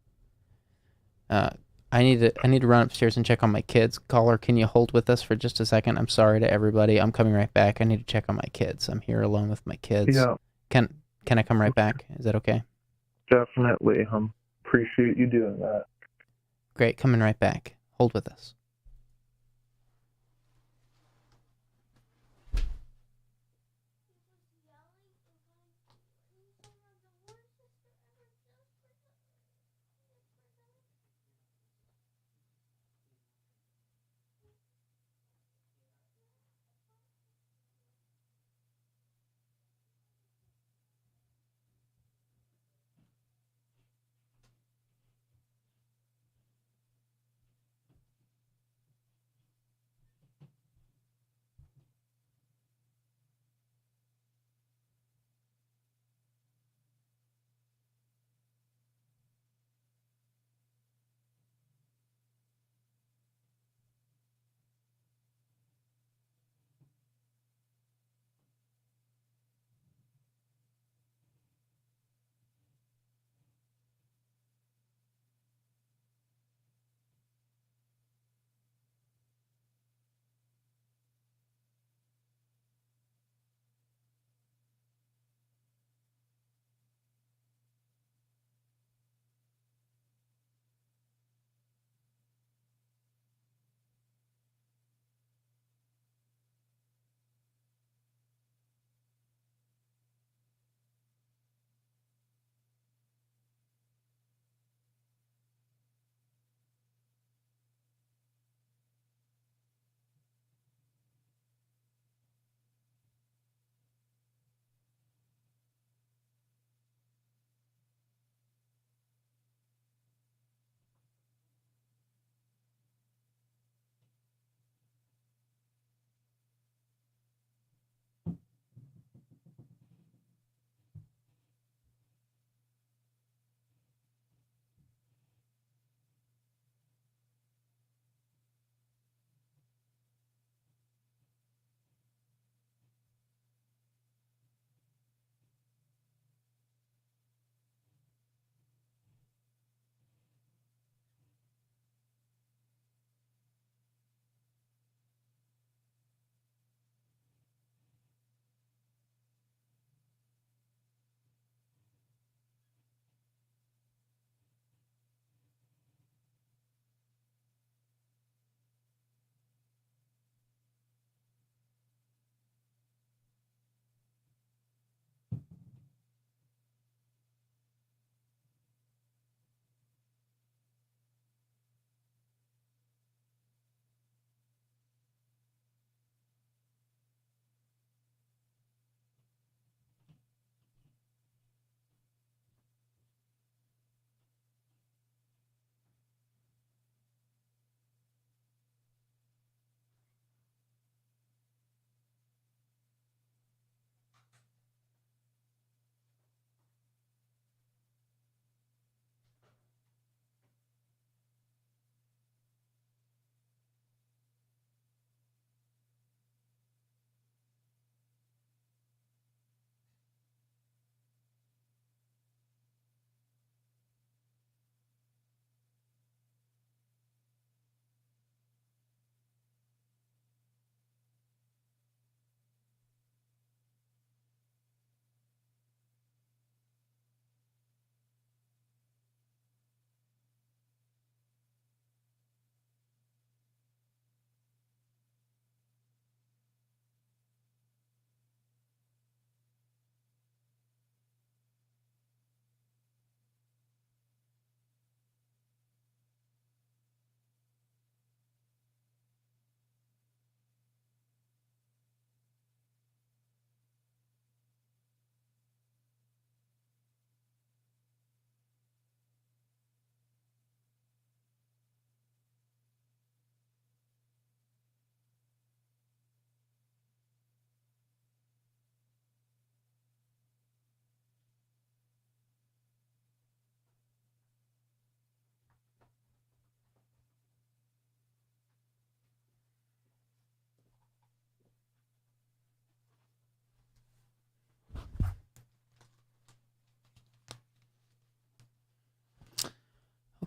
I need to run upstairs and check on my kids. Caller, can you hold with us for just a second? I'm sorry to everybody. I'm coming right back. I need to check on my kids. I'm here alone with my kids. Yeah. Can I come right back? Is that okay? Definitely. Appreciate you doing that. Great. Coming right back. Hold with us.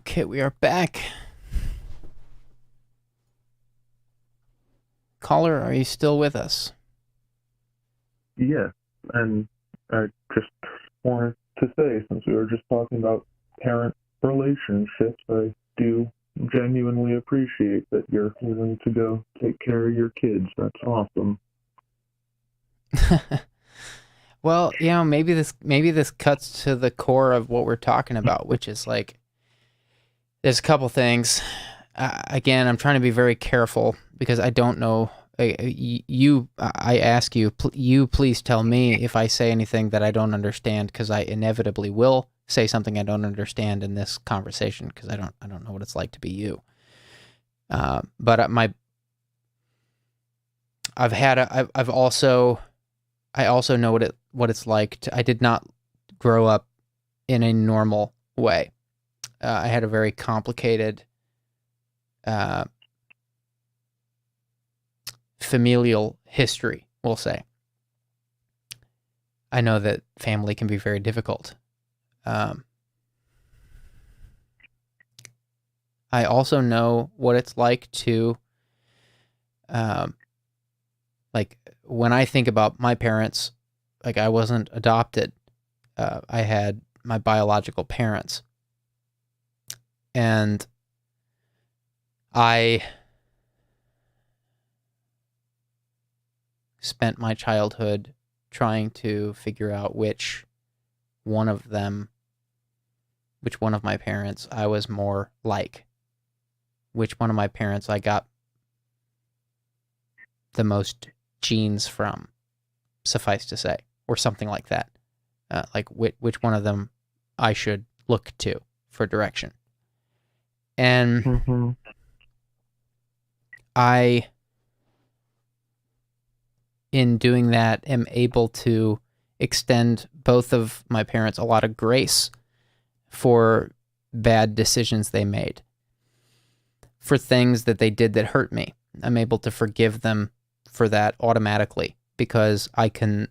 Okay, we are back. Caller, are you still with us? Yes, and I just wanted to say, since we were just talking about parent relationships, I do genuinely appreciate that you're willing to go take care of your kids. That's awesome. Well, maybe this cuts to the core of what we're talking about, which is like, there's a couple things. Again, I'm trying to be very careful because I don't know. I ask you, you please tell me if I say anything that I don't understand, because I inevitably will say something I don't understand in this conversation, because I don't know what it's like to be you. But I also know what it's like to. I did not grow up in a normal way. I had a very complicated familial history, we'll say. I know that family can be very difficult. I also know what it's like to, like, when I think about my parents, like, I wasn't adopted. I had my biological parents. And I spent my childhood trying to figure out which one of my parents I was more like, which one of my parents I got the most genes from, suffice to say, or something like that. Like which one of them I should look to for direction. And I, in doing that, am able to extend both of my parents a lot of grace for bad decisions they made, for things that they did that hurt me. I'm able to forgive them for that automatically, because I can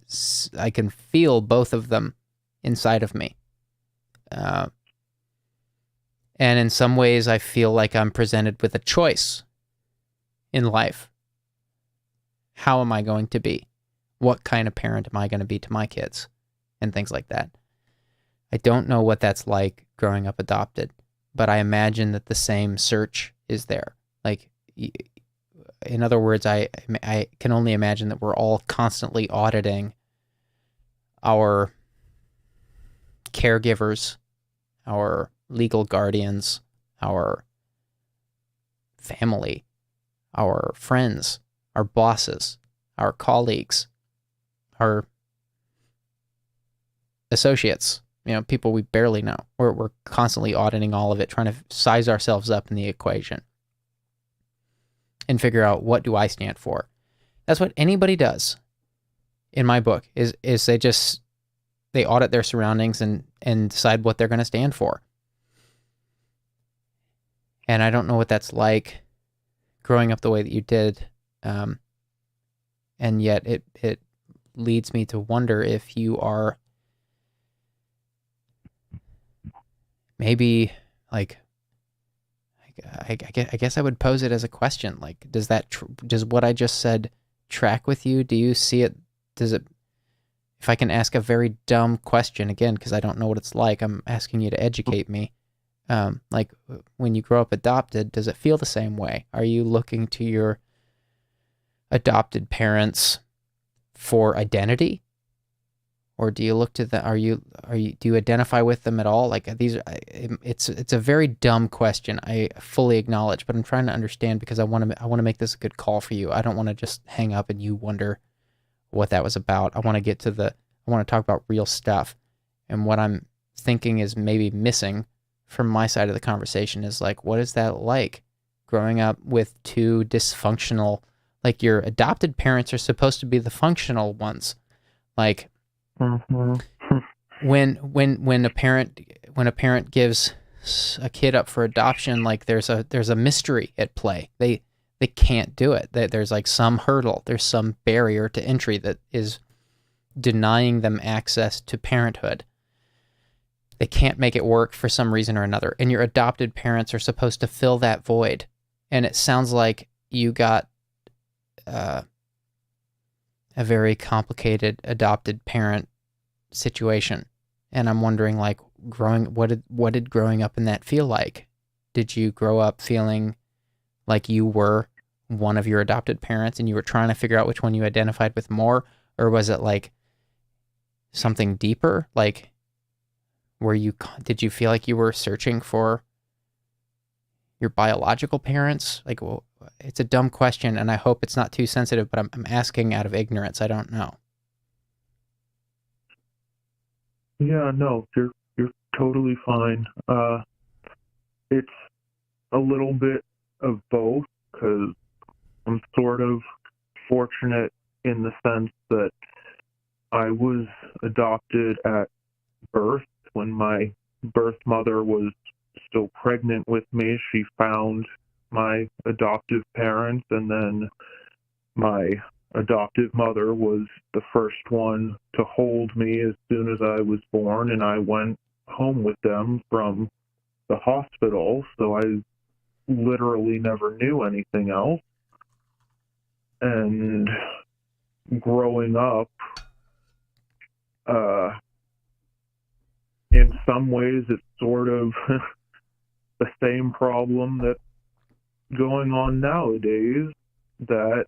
feel both of them inside of me. And in some ways, I feel like I'm presented with a choice in life. How am I going to be? What kind of parent am I going to be to my kids? And things like that. I don't know what that's like growing up adopted, but I imagine that the same search is there. Like, in other words, I can only imagine that we're all constantly auditing our caregivers, our legal guardians, our family, our friends, our bosses, our colleagues, our associates, people we barely know. We're constantly auditing all of it, trying to size ourselves up in the equation and figure out, what do I stand for? That's what anybody does in my book, is they audit their surroundings and decide what they're going to stand for. And I don't know what that's like growing up the way that you did. And yet it leads me to wonder if you are maybe, like, I guess I would pose it as a question. Like, does what I just said track with you? Do you see it? If I can ask a very dumb question again, because I don't know what it's like, I'm asking you to educate me. Like, when you grow up adopted, does it feel the same way? Are you looking to your adopted parents for identity? Or do you look to them? Do you identify with them at all? Like, it's a very dumb question. I fully acknowledge, but I'm trying to understand, because I want to make this a good call for you. I don't want to just hang up and you wonder what that was about. I want to talk about real stuff. And what I'm thinking is maybe missing from my side of the conversation is, like, what is that like growing up with two dysfunctional, like, your adopted parents are supposed to be the functional ones. Like, when a parent gives a kid up for adoption, like, there's a mystery at play. They can't do it. There's like some hurdle. There's some barrier to entry that is denying them access to parenthood. they can't make it work for some reason or another, and your adopted parents are supposed to fill that void. And it sounds like you got a very complicated adopted parent situation. And I'm wondering, like, what did growing up in that feel like? Did you grow up feeling like you were one of your adopted parents and you were trying to figure out which one you identified with more? Or was it like something deeper? Like, did you feel like you were searching for your biological parents? Like, well, it's a dumb question, and I hope it's not too sensitive, but I'm asking out of ignorance. I don't know. Yeah, no, you're totally fine. It's a little bit of both, because I'm sort of fortunate in the sense that I was adopted at birth. When my birth mother was still pregnant with me, she found my adoptive parents, and then my adoptive mother was the first one to hold me as soon as I was born, and I went home with them from the hospital, so I literally never knew anything else. And growing up, in some ways it's sort of the same problem that's going on nowadays, that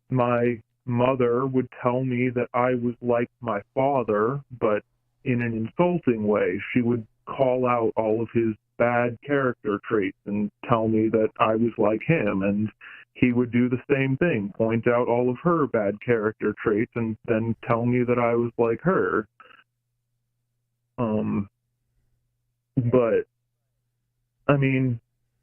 my mother would tell me that I was like my father, but in an insulting way. She would call out all of his bad character traits and tell me that I was like him, and he would do the same thing, point out all of her bad character traits and then tell me that I was like her. But I mean,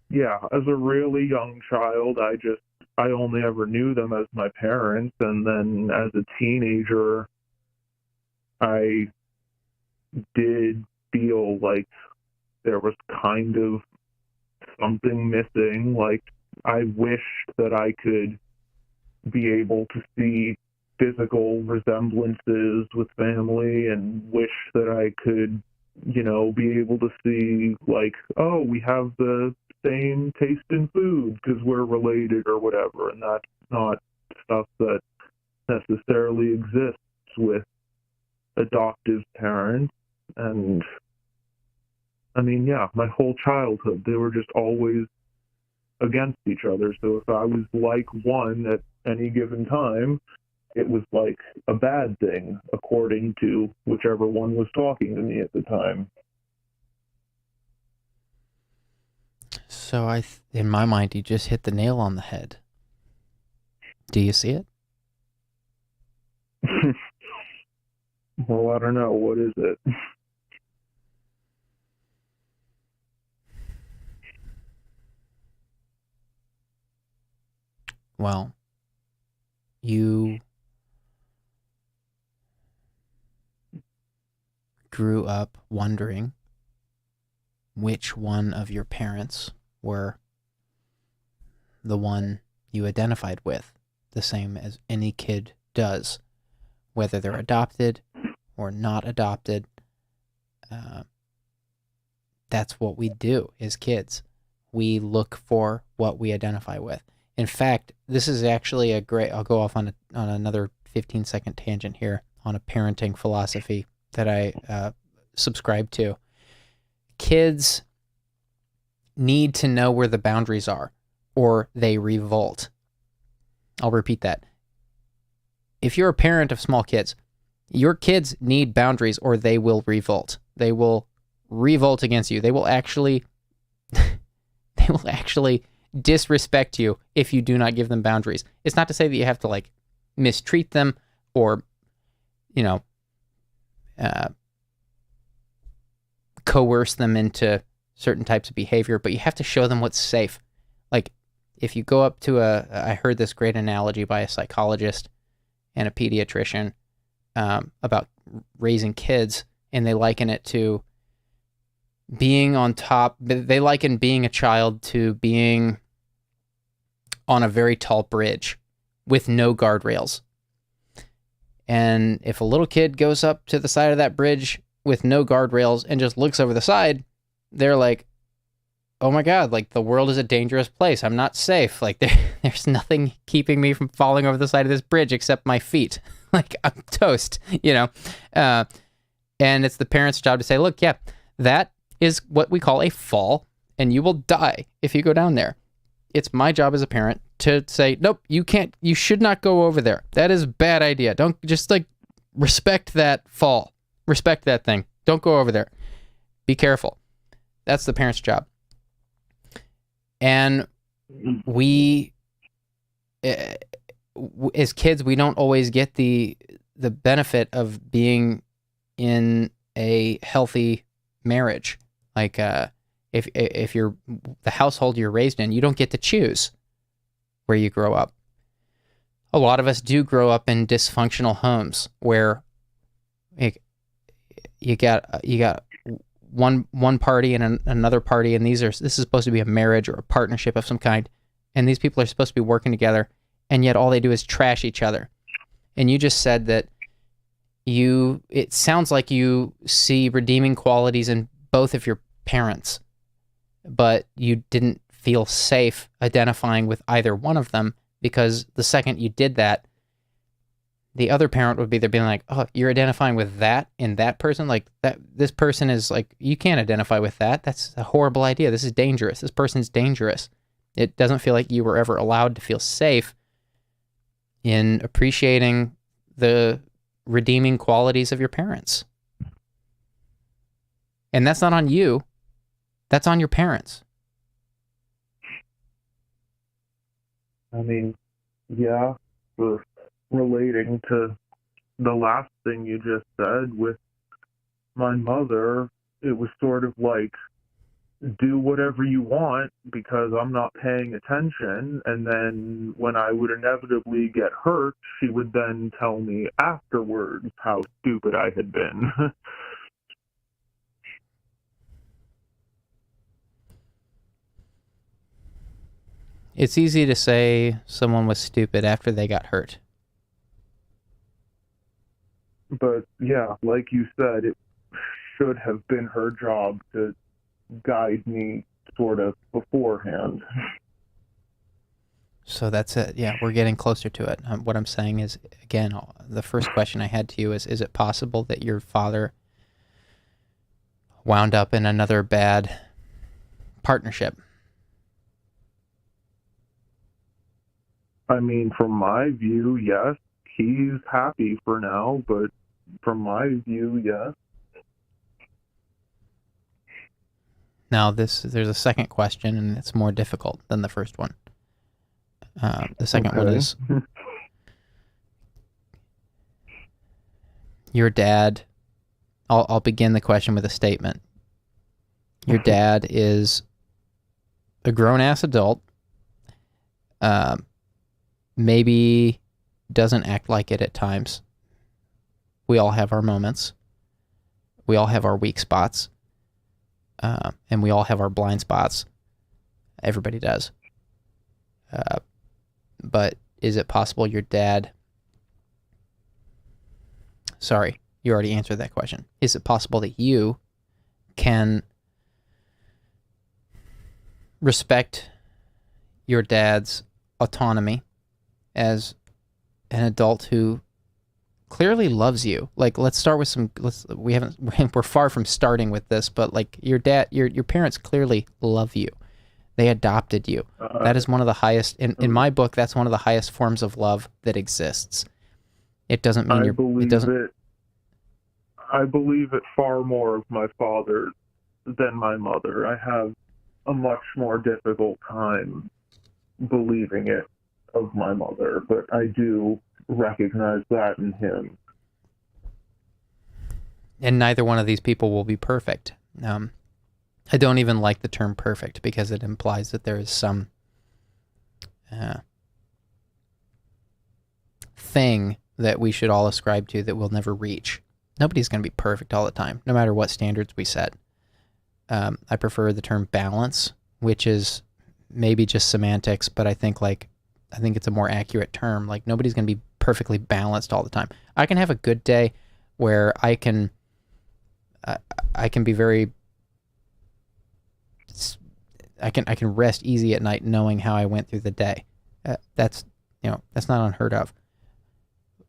yeah, as a really young child, I only ever knew them as my parents, and then as a teenager, I did feel like there was kind of something missing. Like, I wished that I could be able to see physical resemblances with family, and wish that I could, be able to see, like, oh, we have the same taste in food because we're related or whatever. And that's not stuff that necessarily exists with adoptive parents. And I mean, yeah, my whole childhood, they were just always against each other. So if I was like one at any given time, it was like a bad thing, according to whichever one was talking to me at the time. So in my mind, you just hit the nail on the head. Do you see it? Well, I don't know. What is it? Well, you grew up wondering which one of your parents were the one you identified with, the same as any kid does, whether they're adopted or not adopted. That's what we do as kids. We look for what we identify with. In fact, this is actually I'll go off on another 15-second tangent here on a parenting philosophy that I subscribe to. Kids need to know where the boundaries are, or they revolt. I'll repeat that. If you're a parent of small kids, your kids need boundaries, or they will revolt. They will revolt against you. They will actually disrespect you if you do not give them boundaries. It's not to say that you have to, like, mistreat them or, coerce them into certain types of behavior, but you have to show them what's safe. Like, if you go up to I heard this great analogy by a psychologist and a pediatrician about raising kids, and they liken it to being on top. They liken being a child to being on a very tall bridge with no guardrails. And if a little kid goes up to the side of that bridge with no guardrails and just looks over the side, they're like, oh my God, like the world is a dangerous place. I'm not safe. Like there's nothing keeping me from falling over the side of this bridge except my feet. Like I'm toast, you know? And it's the parent's job to say, look, yeah, that is what we call a fall, and you will die if you go down there. It's my job as a parent to say, nope, you should not go over there. That is a bad idea. Don't just like respect that fall. Respect that thing. Don't go over there. Be careful. That's the parent's job. And we, as kids, we don't always get the benefit of being in a healthy marriage. Like, if you're the household you're raised in, you don't get to choose where you grow up. A lot of us do grow up in dysfunctional homes where you got one party and another party, and this is supposed to be a marriage or a partnership of some kind, and these people are supposed to be working together, and yet all they do is trash each other. And you just said that it sounds like you see redeeming qualities in both of your parents, but you didn't feel safe identifying with either one of them, because the second you did that, the other parent would be there being like, oh, you're identifying with that in that person? Like, that this person is like, you can't identify with that. That's a horrible idea. This is dangerous. This person's dangerous. It doesn't feel like you were ever allowed to feel safe in appreciating the redeeming qualities of your parents. And that's not on you. That's on your parents. I mean, yeah, relating to the last thing you just said with my mother, it was sort of like, do whatever you want because I'm not paying attention. And then when I would inevitably get hurt, she would then tell me afterwards how stupid I had been. It's easy to say someone was stupid after they got hurt. But yeah, like you said, it should have been her job to guide me sort of beforehand. So that's it. Yeah, we're getting closer to it. What I'm saying is, again, the first question I had to you is it possible that your father wound up in another bad partnership? I mean, from my view, yes. He's happy for now, but from my view, yes. Now, there's a second question, and it's more difficult than the first one. The second one is, your dad, I'll begin the question with a statement. Your dad is a grown-ass adult, maybe doesn't act like it at times. We all have our moments. We all have our weak spots. And we all have our blind spots. Everybody does. But is it possible your dad... Sorry, you already answered that question. Is it possible that you can respect your dad's autonomy as an adult who clearly loves you? Like, let's start with we're far from starting with this, but like your parents clearly love you. They adopted you. That is one of the highest, in my book, that's one of the highest forms of love that exists. It doesn't mean I believe it far more of my father than my mother. I have a much more difficult time believing it of my mother, but I do recognize that in him. And neither one of these people will be perfect. I don't even like the term perfect because it implies that there is some thing that we should all ascribe to that we'll never reach. Nobody's going to be perfect all the time, no matter what standards we set. I prefer the term balance, which is maybe just semantics, but I think it's a more accurate term. Like, nobody's going to be perfectly balanced all the time. I can have a good day where I can I can be very, I can rest easy at night knowing how I went through the day. That's that's not unheard of.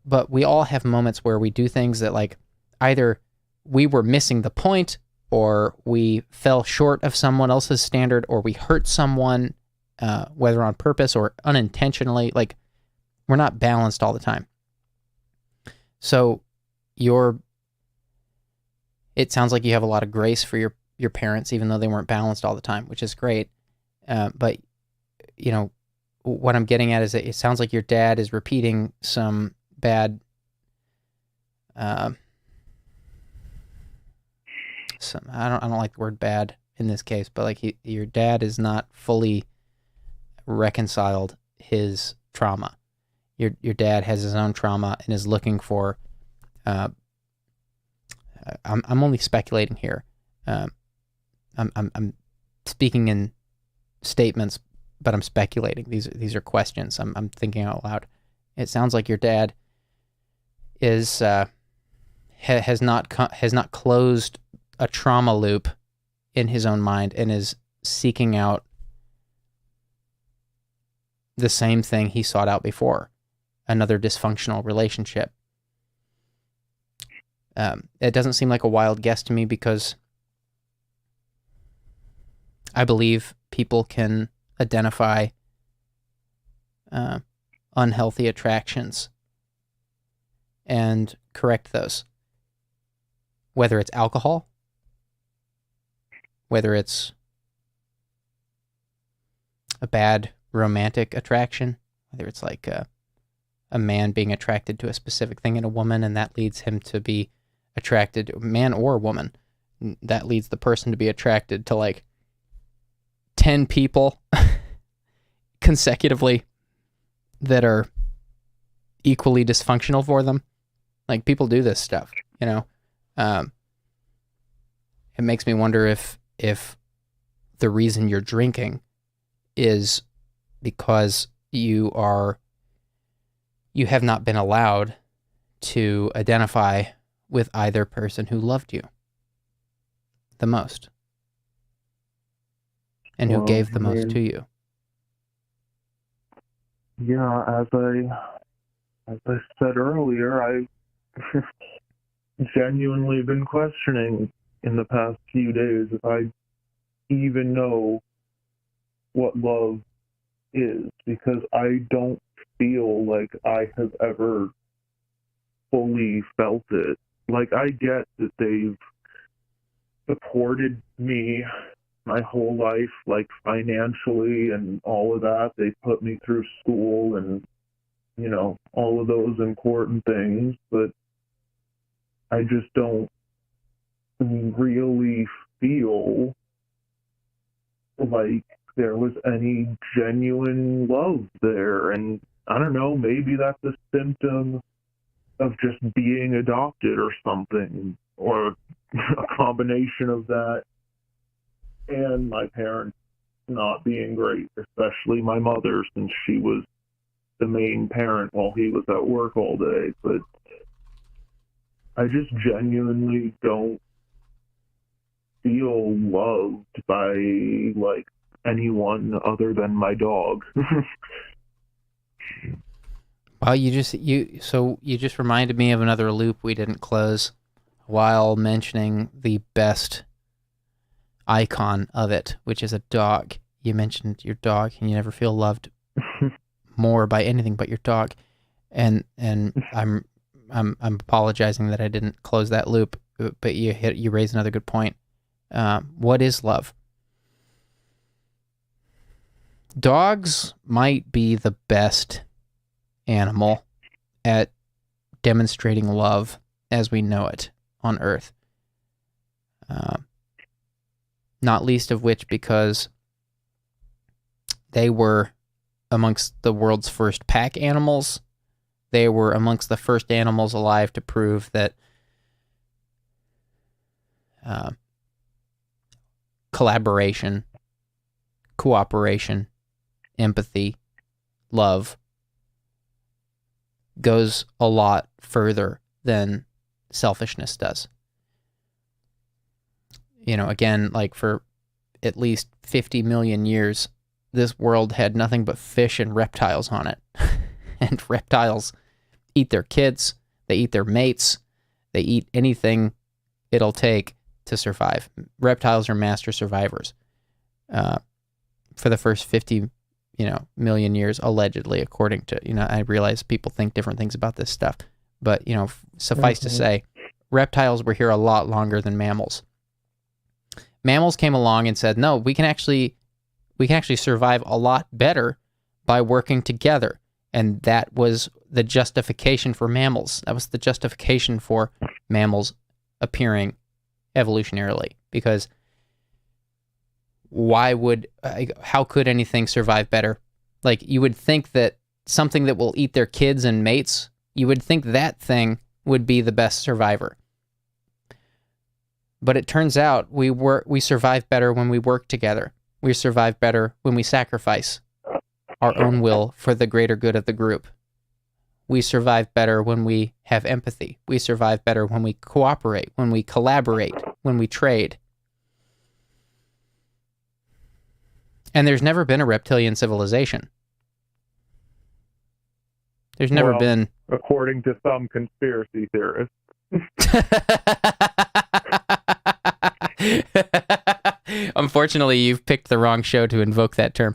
But we all have moments where we do things that, like, either we were missing the point, or we fell short of someone else's standard, or we hurt someone, whether on purpose or unintentionally. Like, we're not balanced all the time. So it sounds like you have a lot of grace for your parents, even though they weren't balanced all the time, which is great. But, what I'm getting at is that it sounds like your dad is repeating some bad, I don't like the word bad in this case, but like your dad is not fully reconciled his trauma. Your dad has his own trauma and is looking for, I'm only speculating here. I'm speaking in statements, but I'm speculating. These are questions. I'm thinking out loud. It sounds like your dad is has not closed a trauma loop in his own mind and is seeking out the same thing he sought out before, another dysfunctional relationship. It doesn't seem like a wild guess to me, because I believe people can identify unhealthy attractions and correct those. Whether it's alcohol, whether it's a bad romantic attraction, whether it's like a man being attracted to a specific thing in a woman, and that leads him to be attracted, man or woman, that leads the person to be attracted to like 10 people consecutively that are equally dysfunctional for them. Like, people do this stuff, It makes me wonder if the reason you're drinking is because you have not been allowed to identify with either person who loved you the most and who gave the most to you. Yeah, as I said earlier, I've genuinely been questioning in the past few days if I even know what love is, because I don't feel like I have ever fully felt it. Like, I get that they've supported me my whole life, like financially and all of that. They put me through school and, all of those important things, but I just don't really feel like there was any genuine love there. And I don't know, maybe that's a symptom of just being adopted or something, or a combination of that and my parents not being great, especially my mother, since she was the main parent while he was at work all day. But I just genuinely don't feel loved by like anyone other than my dog. Well, you just reminded me of another loop we didn't close while mentioning the best icon of it, which is a dog. You mentioned your dog, and you never feel loved more by anything but your dog. And I'm apologizing that I didn't close that loop, but you raised another good point. What is love? Dogs might be the best animal at demonstrating love as we know it on Earth. Not least of which because they were amongst the world's first pack animals. They were amongst the first animals alive to prove that collaboration, cooperation, empathy, love goes a lot further than selfishness does. again, like for at least 50 million years, this world had nothing but fish and reptiles on it. And reptiles eat their kids, they eat their mates, they eat anything it'll take to survive. Reptiles are master survivors for the first 50 million years, allegedly, according to, I realize people think different things about this stuff, but, suffice to say, reptiles were here a lot longer than mammals. Mammals came along and said, no, we can actually survive a lot better by working together. And that was the justification for mammals. That was the justification for mammals appearing evolutionarily, because how could anything survive better? Like, you would think that something that will eat their kids and mates, you would think that thing would be the best survivor. But it turns out we survive better when we work together. We survive better when we sacrifice our own will for the greater good of the group. We survive better when we have empathy. We survive better when we cooperate, when we collaborate, when we trade. And there's never been a reptilian civilization. There's never been... According to some conspiracy theorists. Unfortunately, you've picked the wrong show to invoke that term.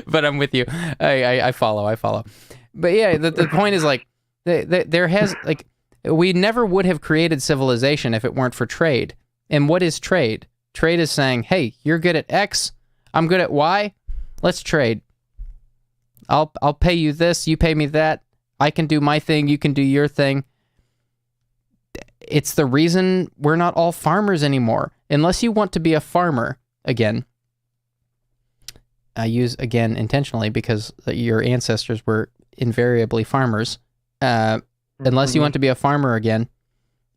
But I'm with you. I follow. But yeah, the point is, like, there has, like, we never would have created civilization if it weren't for trade. And what is trade? Trade is saying, hey, you're good at X, I'm good at Y, let's trade. I'll pay you this, you pay me that, I can do my thing, you can do your thing. It's the reason we're not all farmers anymore. Unless you want to be a farmer, again, I use again intentionally because your ancestors were invariably farmers. Unless you want to be a farmer again,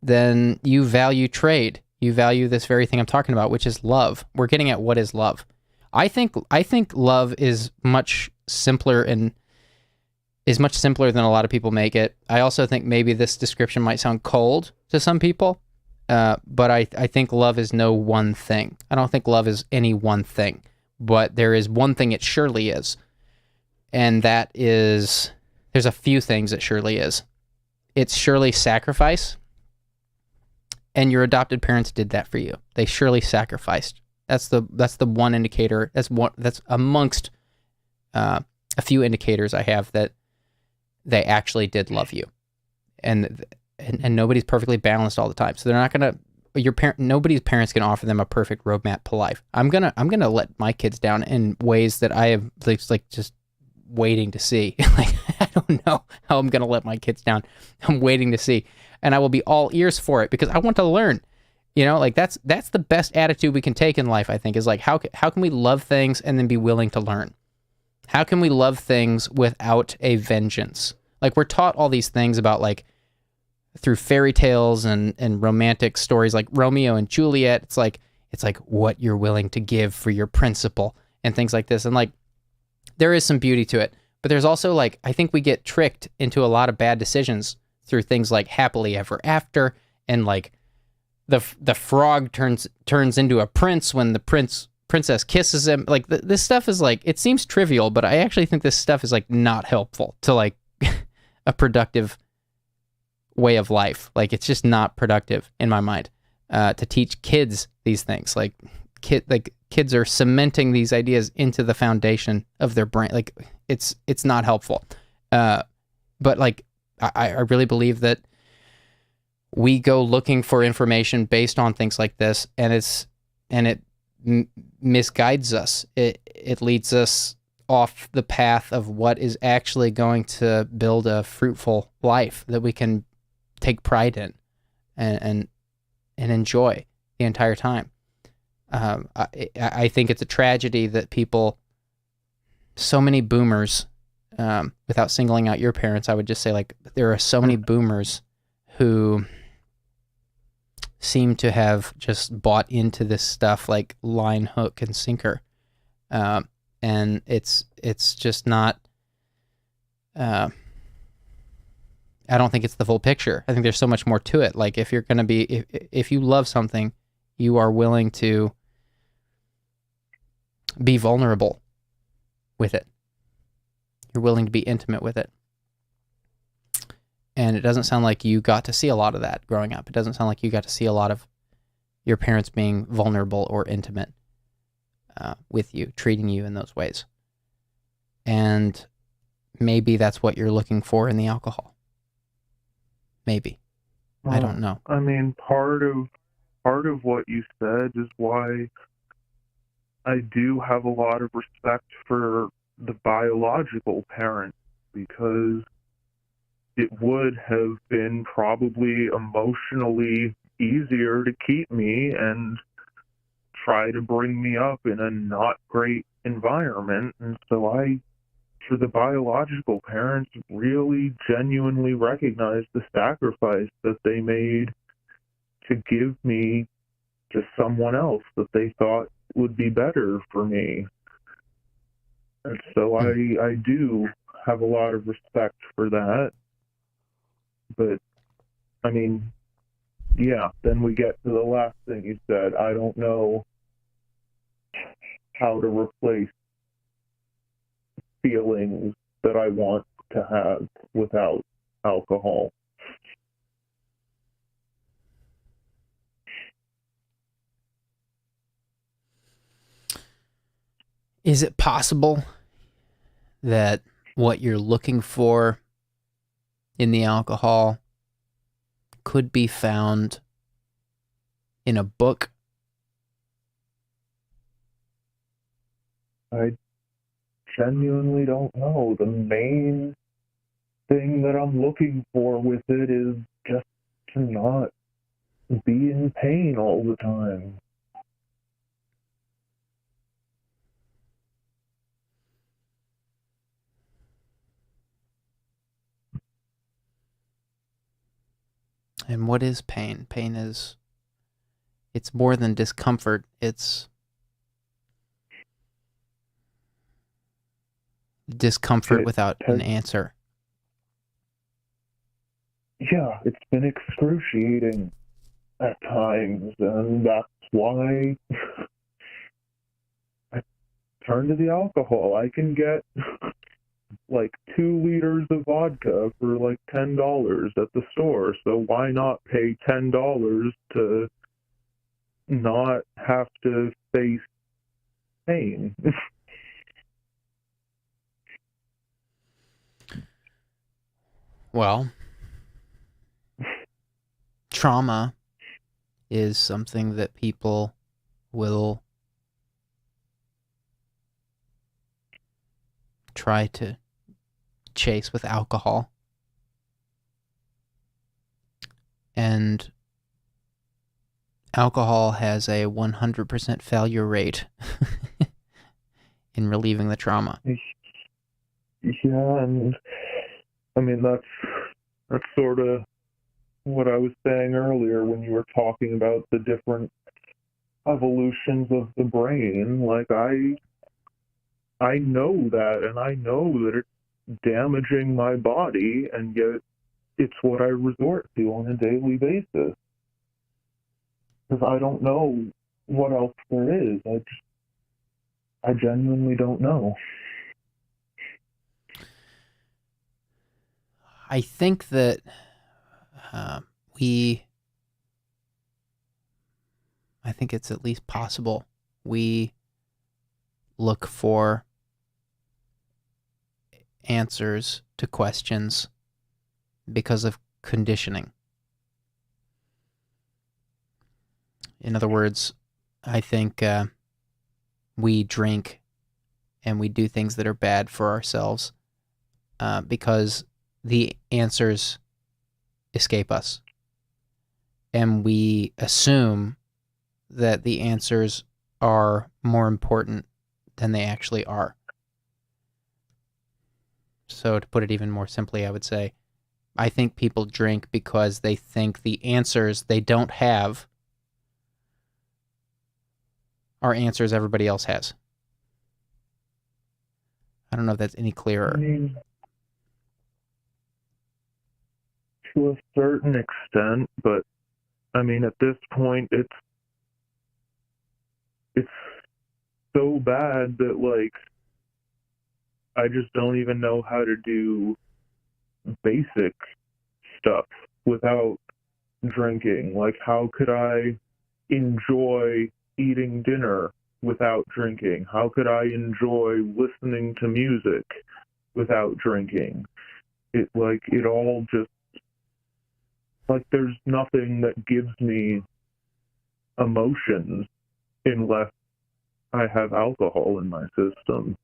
then you value trade. You value this very thing I'm talking about, which is love. We're getting at what is love. I think love is much simpler and is much simpler than a lot of people make it. I also think maybe this description might sound cold to some people, but I think love is no one thing. I don't think love is any one thing, but there is one thing it surely is, and that is, there's a few things it surely is. It's surely sacrifice, and your adopted parents did that for you. They surely sacrificed. That's the one indicator. That's amongst a few indicators I have that they actually did love you, and nobody's perfectly balanced all the time. So they're not gonna. Nobody's parents can offer them a perfect roadmap to life. I'm gonna let my kids down in ways that I have like just waiting to see. Like, I don't know how I'm gonna let my kids down. I'm waiting to see, and I will be all ears for it because I want to learn. Like that's the best attitude we can take in life. I think is like how can we love things and then be willing to learn. How can we love things without a vengeance? Like, we're taught all these things about, like, through fairy tales and romantic stories like Romeo and Juliet. It's like what you're willing to give for your principle and things like this. And, like, there is some beauty to it. But there's also, like, I think we get tricked into a lot of bad decisions through things like happily ever after, and, like, the frog turns into a prince when the princess kisses him. Like, this stuff is, like, it seems trivial, but I actually think this stuff is, like, not helpful to, like, a productive way of life. Like, it's just not productive in my mind to teach kids these things. Like, kids are cementing these ideas into the foundation of their brain. Like, it's not helpful. But, like, I really believe that we go looking for information based on things like this, and it misguides us. It leads us off the path of what is actually going to build a fruitful life that we can take pride in and enjoy the entire time. I think it's a tragedy that so many boomers, without singling out your parents, I would just say, like, there are so many boomers who seem to have just bought into this stuff like line, hook, and sinker. And it's just not, I don't think it's the full picture. I think there's so much more to it. Like if you're going to be, if you love something, you are willing to be vulnerable with it. You're willing to be intimate with it. And it doesn't sound like you got to see a lot of that growing up. It doesn't sound like you got to see a lot of your parents being vulnerable or intimate with you, treating you in those ways. And maybe that's what you're looking for in the alcohol. Maybe. I don't know. I mean, part of what you said is why I do have a lot of respect for the biological parent, because it would have been probably emotionally easier to keep me and try to bring me up in a not great environment. And so for the biological parents, really genuinely recognize the sacrifice that they made to give me to someone else that they thought would be better for me. And so I do have a lot of respect for that. But, I mean, yeah, then we get to the last thing you said. I don't know how to replace feelings that I want to have without alcohol. Is it possible that what you're looking for in the alcohol could be found in a book? I genuinely don't know. The main thing that I'm looking for with it is just to not be in pain all the time. And what is pain? Pain it's more than discomfort. It's discomfort without an answer. Yeah, it's been excruciating at times, and that's why I turn to the alcohol. I can get like 2 liters of vodka for like $10 at the store, so why not pay $10 to not have to face pain? Well, trauma is something that people will try to chase with alcohol. And alcohol has a 100% failure rate in relieving the trauma. Yeah, and I mean, that's sort of what I was saying earlier when you were talking about the different evolutions of the brain. Like, I know that, and I know that it's damaging my body, and yet it's what I resort to on a daily basis. Because I don't know what else there is. I genuinely don't know. I think that I think it's at least possible we look for answers to questions because of conditioning. In other words, I think we drink and we do things that are bad for ourselves because the answers escape us. And we assume that the answers are more important than they actually are. So to put it even more simply, I would say, I think people drink because they think the answers they don't have are answers everybody else has. I don't know if that's any clearer. I mean, to a certain extent, but I mean, at this point, it's so bad that, like, I just don't even know how to do basic stuff without drinking. Like, how could I enjoy eating dinner without drinking? How could I enjoy listening to music without drinking? It all just, like, there's nothing that gives me emotions unless I have alcohol in my system.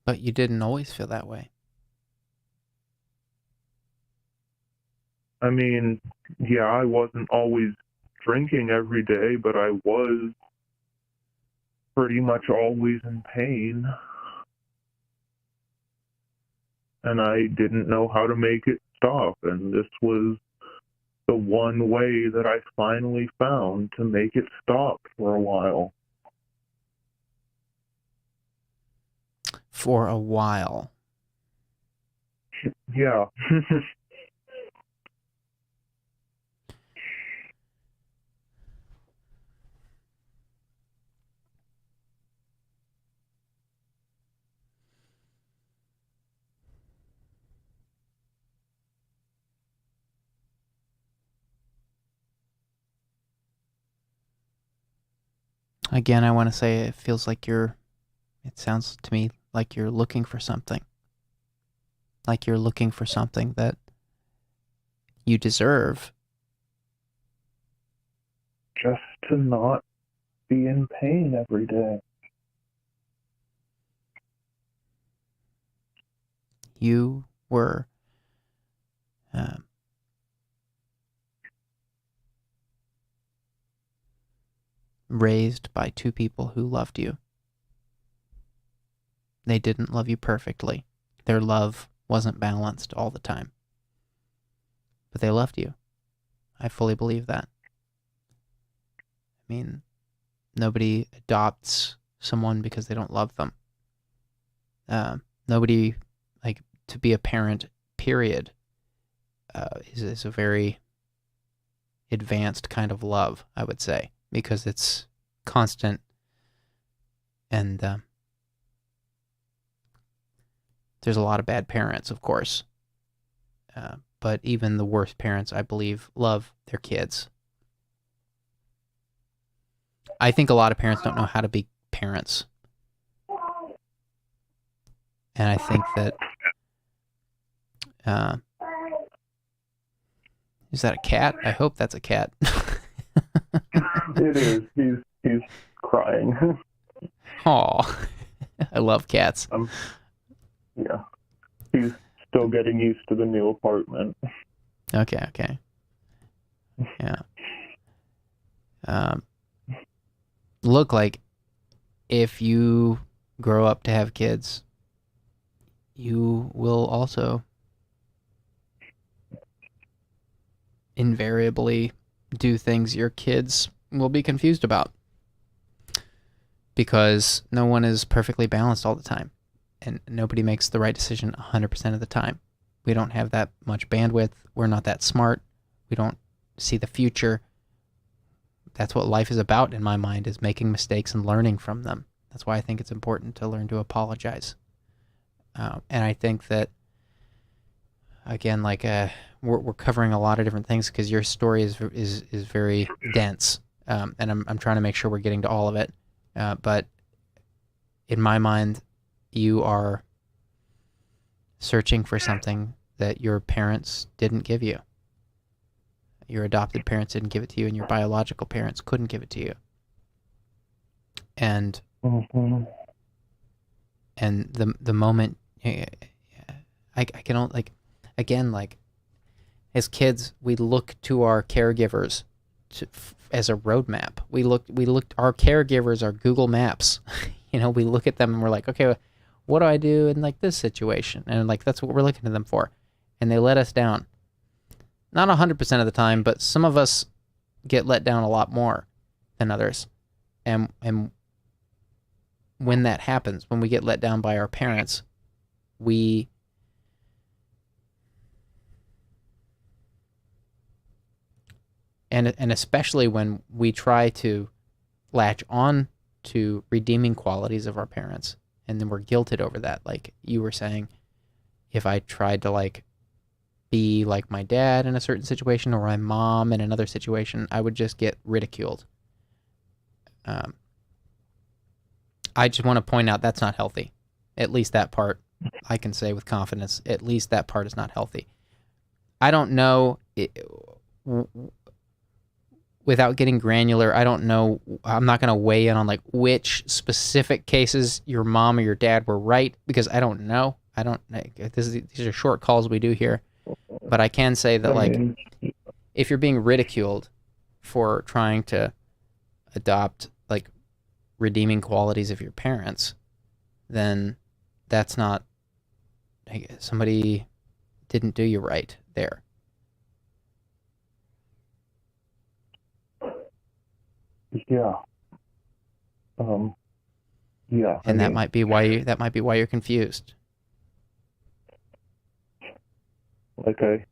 But you didn't always feel that way. I mean, yeah, I wasn't always drinking every day, but I was pretty much always in pain. And I didn't know how to make it stop. And this was the one way that I finally found to make it stop for a while. For a while. Yeah. Again, I want to say it feels like it sounds to me like you're looking for something. Like you're looking for something that you deserve. Just to not be in pain every day. You were raised by two people who loved you. They didn't love you perfectly. Their love wasn't balanced all the time. But they loved you. I fully believe that. I mean, nobody adopts someone because they don't love them. Nobody, like, to be a parent, period, is a very advanced kind of love, I would say, because it's constant and there's a lot of bad parents, of course. But even the worst parents, I believe, love their kids. I think a lot of parents don't know how to be parents. And I think that... is that a cat? I hope that's a cat. It is. He's crying. Aw. I love cats. Yeah. He's still getting used to the new apartment. Okay. Yeah. Look, like, if you grow up to have kids, you will also invariably do things your kids will be confused about. Because no one is perfectly balanced all the time. And nobody makes the right decision 100% of the time. We don't have that much bandwidth. We're not that smart. We don't see the future. That's what life is about, in my mind, is making mistakes and learning from them. That's why I think it's important to learn to apologize. And I think that, again, like, we're covering a lot of different things because your story is very dense. And I'm trying to make sure we're getting to all of it. But in my mind, you are searching for something that your parents didn't give you. Your adopted parents didn't give it to you, and your biological parents couldn't give it to you. And and the moment I can only, like, again, like, as kids, we look to our caregivers as a roadmap. We looked. Our caregivers are Google Maps. We look at them and we're like, okay, what do I do in, like, this situation? And, like, that's what we're looking to them for. And they let us down. Not 100% of the time, but some of us get let down a lot more. than others. And when that happens, when we get let down by our parents, and especially when we try to latch on to redeeming qualities of our parents, and then we're guilted over that. Like you were saying, if I tried to like be like my dad in a certain situation or my mom in another situation, I would just get ridiculed. I just want to point out that's not healthy. At least that part I can say with confidence. At least that part is not healthy. I don't know, without getting granular, I don't know, I'm not going to weigh in on like which specific cases your mom or your dad were right, because I don't know. These are short calls we do here. But I can say that, like, if you're being ridiculed for trying to adopt, like, redeeming qualities of your parents, then that's not, somebody didn't do you right there. Yeah. Yeah. And that might be why you're confused. Like I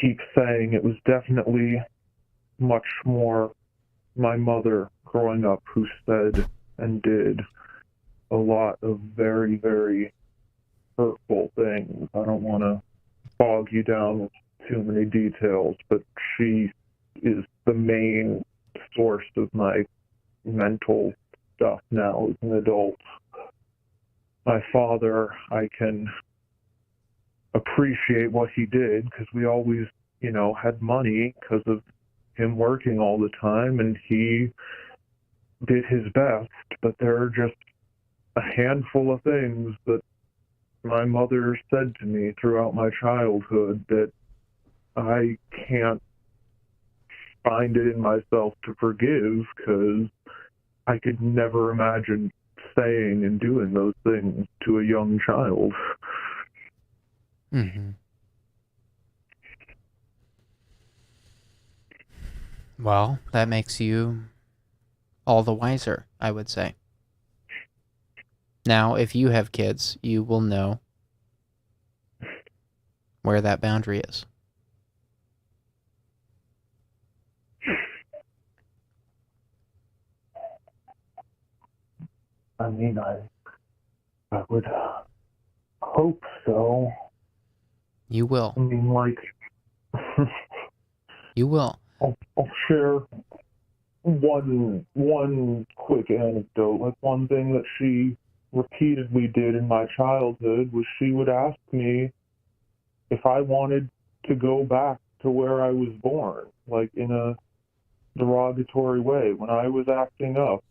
keep saying, it was definitely much more my mother growing up who said and did a lot of very, very hurtful things. I don't want to bog you down with too many details, but she is the main source of my mental stuff now as an adult. My father, I can appreciate what he did because we always, had money because of him working all the time, and he did his best, but there are just a handful of things that my mother said to me throughout my childhood that I can't find it in myself to forgive, because I could never imagine saying and doing those things to a young child. Mm-hmm. Well, that makes you all the wiser, I would say. Now, if you have kids, you will know where that boundary is. I mean, I would hope so. You will. I mean, like, you will. I'll share one quick anecdote. Like, one thing that she repeatedly did in my childhood was she would ask me if I wanted to go back to where I was born, like in a derogatory way. When I was acting up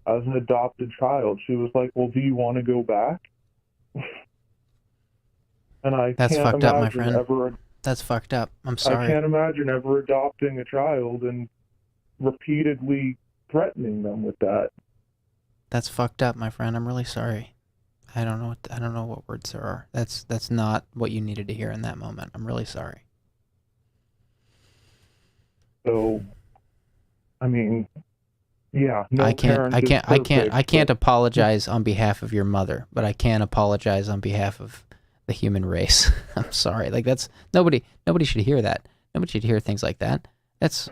as an adopted child, she was like, well, do you want to go back? And That's can't fucked up, my imagine friend. That's fucked up. I'm sorry. I can't imagine ever adopting a child and repeatedly threatening them with that. That's fucked up, my friend. I'm really sorry. I don't know what words there are. That's not what you needed to hear in that moment. I'm really sorry. So, I mean, yeah, I can't apologize on behalf of your mother, but I can apologize on behalf of the human race. I'm sorry. Like, that's nobody should hear that. Nobody should hear things like that. That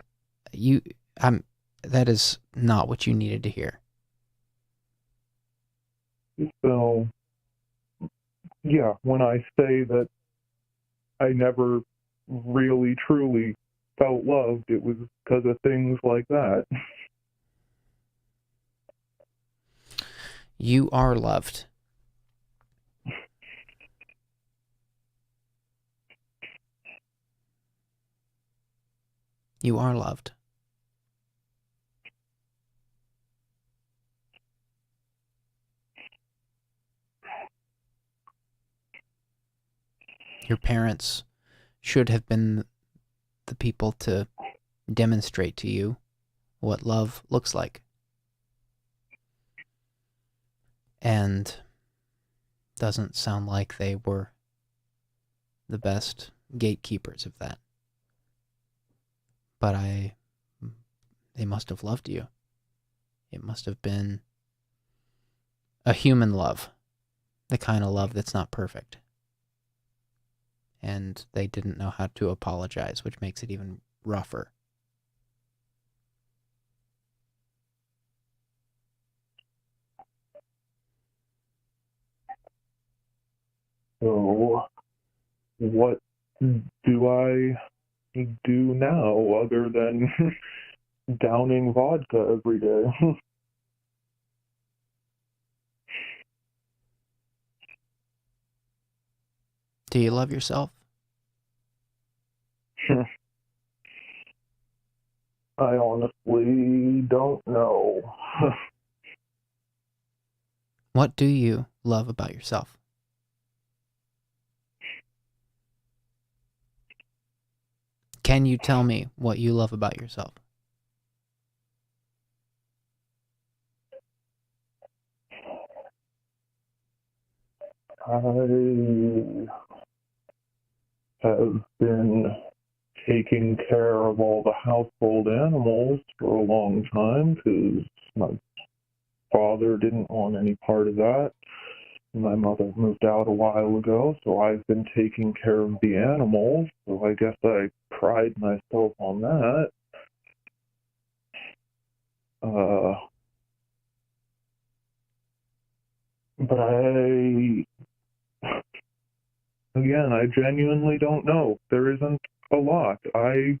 is not what you needed to hear. So, yeah, when I say that I never really truly felt loved, it was because of things like that. You are loved. You are loved. Your parents should have been the people to demonstrate to you what love looks like. And doesn't sound like they were the best gatekeepers of that. But they must have loved you. It must have been a human love, the kind of love that's not perfect. And they didn't know how to apologize, which makes it even rougher. So, what do I do now other than downing vodka every day? Do you love yourself? I honestly don't know. What do you love about yourself? Can you tell me what you love about yourself? I have been taking care of all the household animals for a long time because my father didn't want any part of that. My mother moved out a while ago, so I've been taking care of the animals, so I guess I pride myself on that. But I genuinely don't know. There isn't a lot. I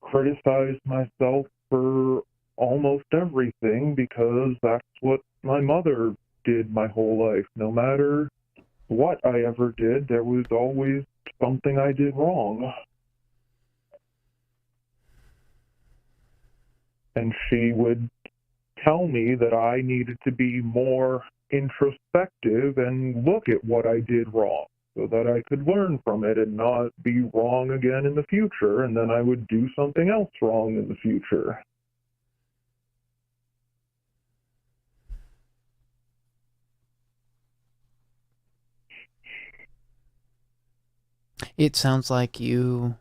criticize myself for almost everything because that's what my mother did my whole life. No matter what I ever did, there was always something I did wrong. And she would tell me that I needed to be more introspective and look at what I did wrong so that I could learn from it and not be wrong again in the future, and then I would do something else wrong in the future. It sounds like you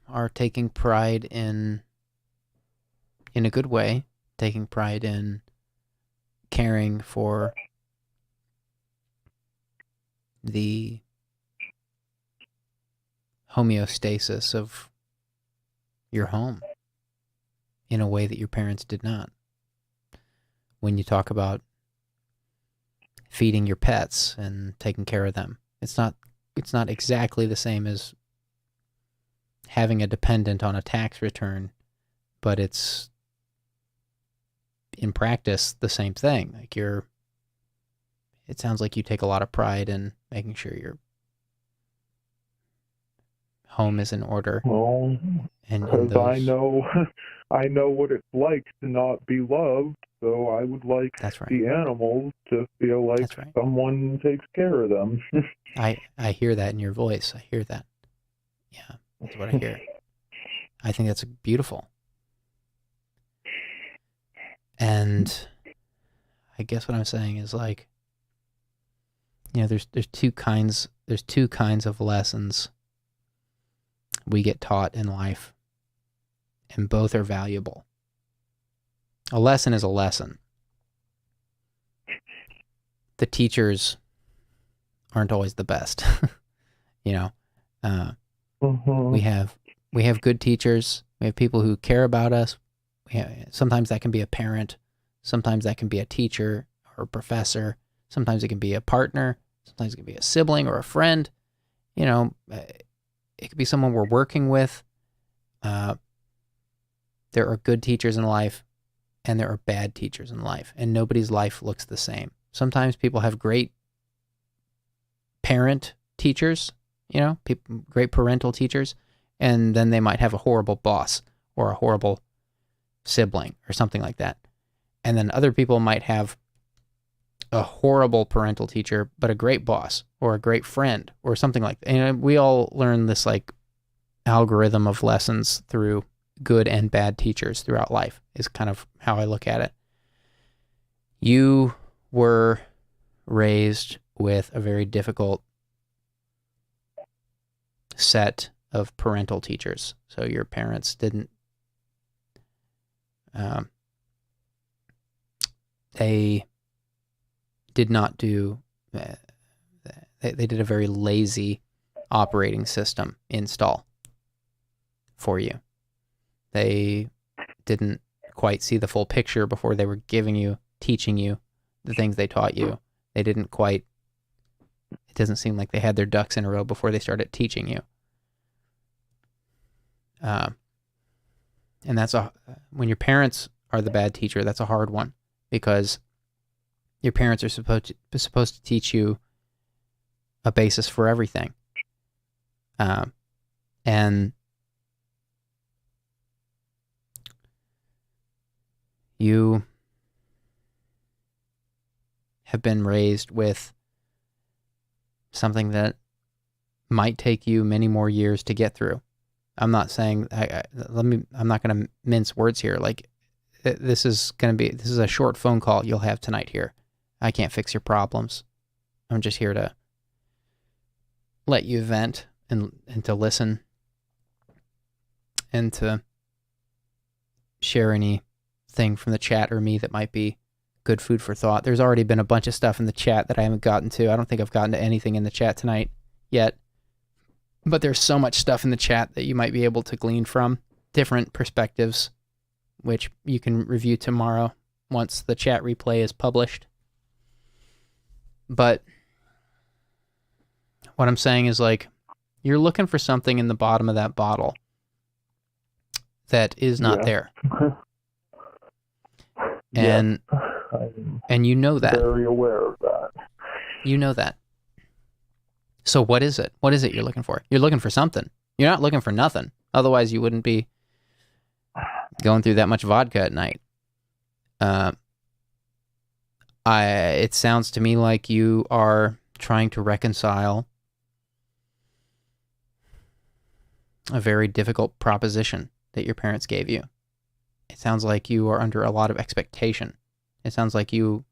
are taking pride in a good way, taking pride in caring for the homeostasis of your home in a way that your parents did not. When you talk about feeding your pets and taking care of them, it's not exactly the same as having a dependent on a tax return, but it's in practice the same thing. Like it sounds like you take a lot of pride in making sure your home is in order. Well, and because those, I know what it's like to not be loved, so I would like that's right. the animals to feel like That's right. someone takes care of them. I hear that in your voice. I hear that. Yeah, that's what I hear. I think that's beautiful. And I guess what I'm saying is, like, there's two kinds of lessons we get taught in life, and both are valuable. A lesson is a lesson. The teachers aren't always the best. We have good teachers. We have people who care about us. Sometimes that can be a parent. Sometimes that can be a teacher or a professor. Sometimes it can be a partner. Sometimes it can be a sibling or a friend. It could be someone we're working with. There are good teachers in life, and there are bad teachers in life, and nobody's life looks the same. Sometimes people have great parent teachers, great parental teachers, and then they might have a horrible boss or a horrible sibling or something like that. And then other people might have a horrible parental teacher, but a great boss or a great friend or something like that. And we all learn this like algorithm of lessons through good and bad teachers throughout life is kind of how I look at it. You were raised with a very difficult set of parental teachers. So your parents didn't they did not do, they did a very lazy operating system install for you. They didn't quite see the full picture before they were teaching you the things they taught you. They didn't quite, it doesn't seem like they had their ducks in a row before they started teaching you. And when your parents are the bad teacher, that's a hard one, because your parents are supposed to teach you a basis for everything. And you have been raised with something that might take you many more years to get through. I'm not saying, I'm not going to mince words here. Like, this is a short phone call you'll have tonight here. I can't fix your problems. I'm just here to let you vent and to listen and to share anything from the chat or me that might be good food for thought. There's already been a bunch of stuff in the chat that I haven't gotten to. I don't think I've gotten to anything in the chat tonight yet. But there's so much stuff in the chat that you might be able to glean from, different perspectives, which you can review tomorrow once the chat replay is published. But what I'm saying is, like, you're looking for something in the bottom of that bottle that is not there. And and you know that. Very aware of that. You know that. So what is it? What is it you're looking for? You're looking for something. You're not looking for nothing. Otherwise, you wouldn't be going through that much vodka at night. It sounds to me like you are trying to reconcile a very difficult proposition that your parents gave you. It sounds like you are under a lot of expectation. It sounds like you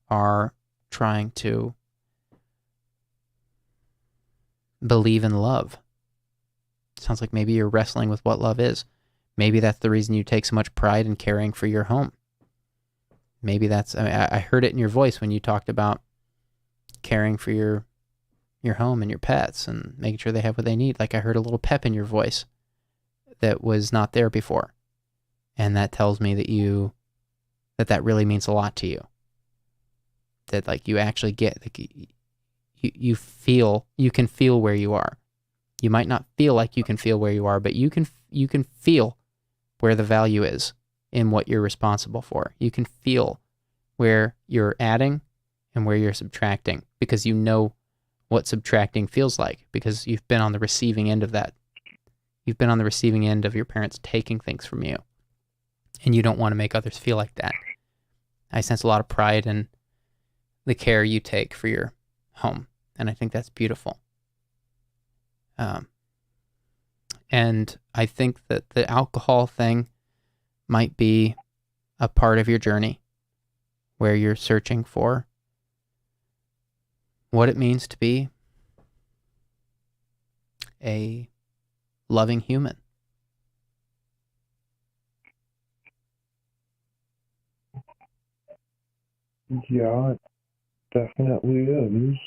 are trying to believe in love. It sounds like maybe you're wrestling with what love is. Maybe that's the reason you take so much pride in caring for your home. Maybe that's, I heard it in your voice when you talked about caring for your home and your pets and making sure they have what they need. Like, I heard a little pep in your voice that was not there before. And that tells me that that really means a lot to you. That, like, you actually get, like, you can feel where you are. You might not feel like you can feel where you are, but you can feel where the value is in what you're responsible for. You can feel where you're adding and where you're subtracting, because you know what subtracting feels like, because you've been on the receiving end of that. You've been on the receiving end of your parents taking things from you, and you don't want to make others feel like that. I sense a lot of pride in the care you take for your home, and I think that's beautiful. And I think that the alcohol thing might be a part of your journey where you're searching for what it means to be a loving human. Yeah, it definitely is.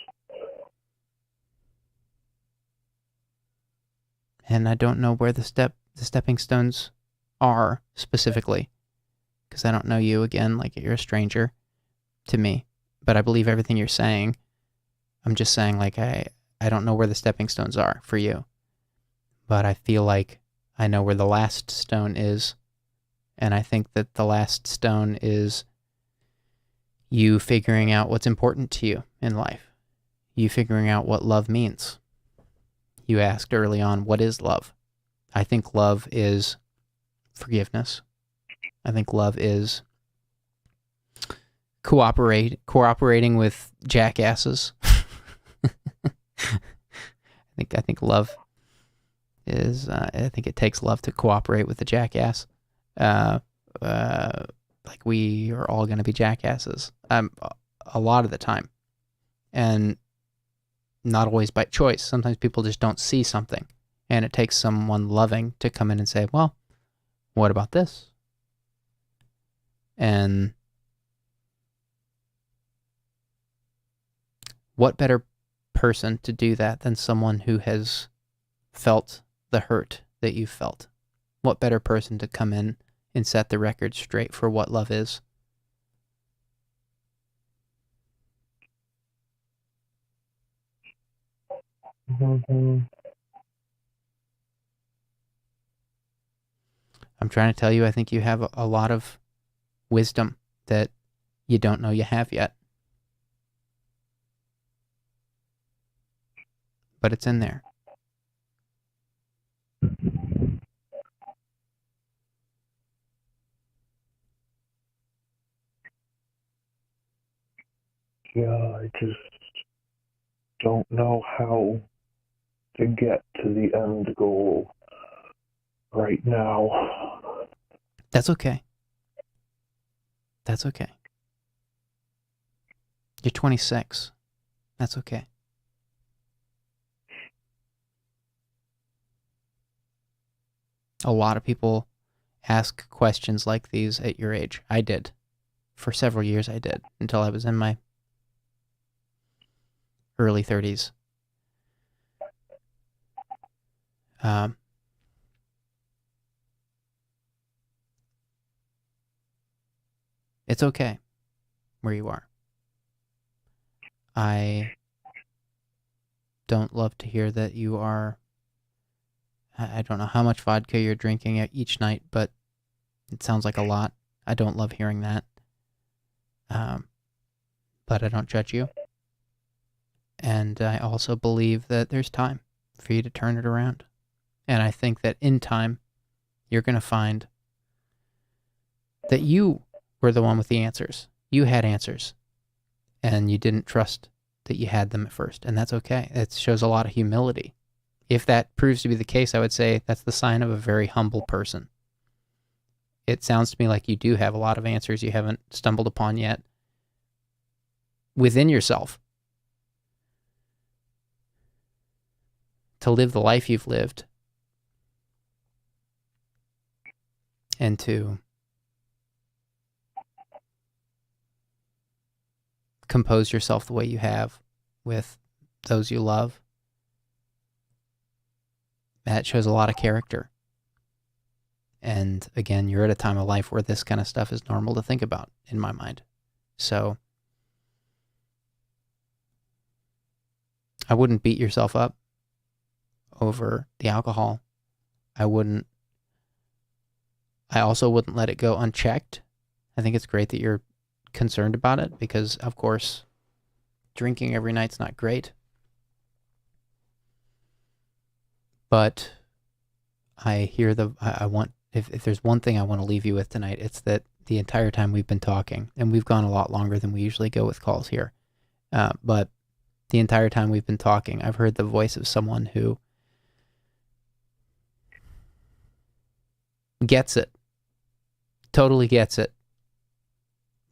And I don't know where the stepping stones are specifically, because I don't know you. Again, like, you're a stranger to me, but I believe everything you're saying. I'm just saying, like, I don't know where the stepping stones are for you, but I feel like I know where the last stone is, and I think that the last stone is you figuring out what's important to you in life, you figuring out what love means. You asked early on, what is love? I think love is forgiveness. I think love is cooperating with jackasses. I think love is, I think it takes love to cooperate with the jackass. Like, we are all going to be jackasses a lot of the time. And not always by choice. Sometimes people just don't see something, and it takes someone loving to come in and say, well, what about this? And What better person to do that than someone who has felt the hurt that you felt? What better person to come in and set the record straight for what love is? Mm-hmm. I'm trying to tell you, I think you have a lot of wisdom that you don't know you have yet. But it's in there. Yeah, I just don't know how to get to the end goal right now. That's okay. That's okay. You're 26. That's okay. A lot of people ask questions like these at your age. I did. For several years I did, until I was in my early 30s. It's okay where you are. I don't love to hear that you are... I don't know how much vodka you're drinking each night, but it sounds like a lot. I don't love hearing that. But I don't judge you. And I also believe that there's time for you to turn it around. And I think that in time, you're going to find that you were the one with the answers. You had answers. And you didn't trust that you had them at first. And that's okay. It shows a lot of humility. If that proves to be the case, I would say that's the sign of a very humble person. It sounds to me like you do have a lot of answers you haven't stumbled upon yet within yourself to live the life you've lived and to compose yourself the way you have with those you love. That shows a lot of character. And again, you're at a time of life where this kind of stuff is normal to think about, in my mind. So I wouldn't beat yourself up over the alcohol. I also wouldn't let it go unchecked. I think it's great that you're concerned about it because, of course, drinking every night's not great. But I hear if there's one thing I want to leave you with tonight, it's that the entire time we've been talking, and we've gone a lot longer than we usually go with calls here, but the entire time we've been talking, I've heard the voice of someone who gets it, totally gets it,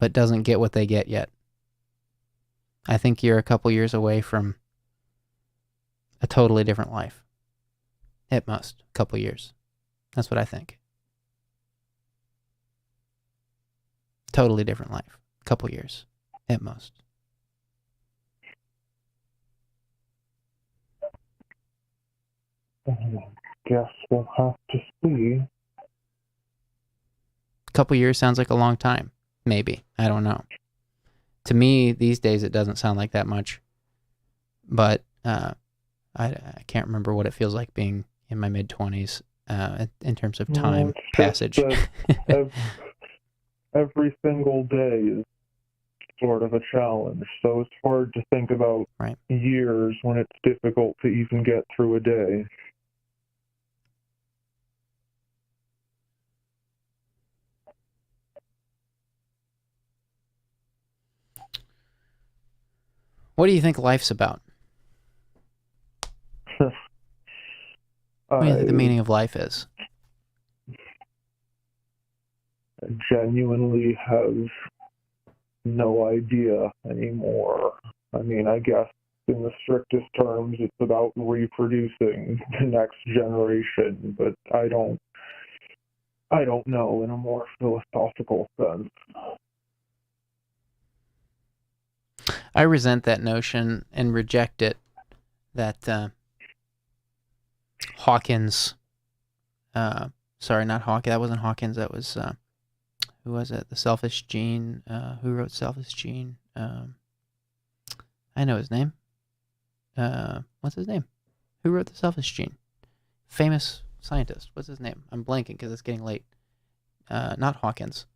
but doesn't get what they get yet. I think you're a couple years away from a totally different life. At most, a couple years. That's what I think. Totally different life. A couple years, at most. Guess we'll have to see. A couple years sounds like a long time. Maybe. I don't know. To me, these days, it doesn't sound like that much. But I can't remember what it feels like being in my mid-20s in terms of time passage. Every single day is sort of a challenge, so it's hard to think about years when it's difficult to even get through a day. What do you think life's about? What do you think the meaning of life is? I genuinely have no idea anymore. I mean, I guess in the strictest terms, it's about reproducing the next generation, but I don't know in a more philosophical sense. I resent that notion and reject it, that Hawkins, sorry, not Hawkins, that wasn't Hawkins, that was, who was it? The Selfish Gene, who wrote Selfish Gene? I know his name. What's his name? Who wrote The Selfish Gene? Famous scientist. What's his name? I'm blanking because it's getting late. Not Hawkins.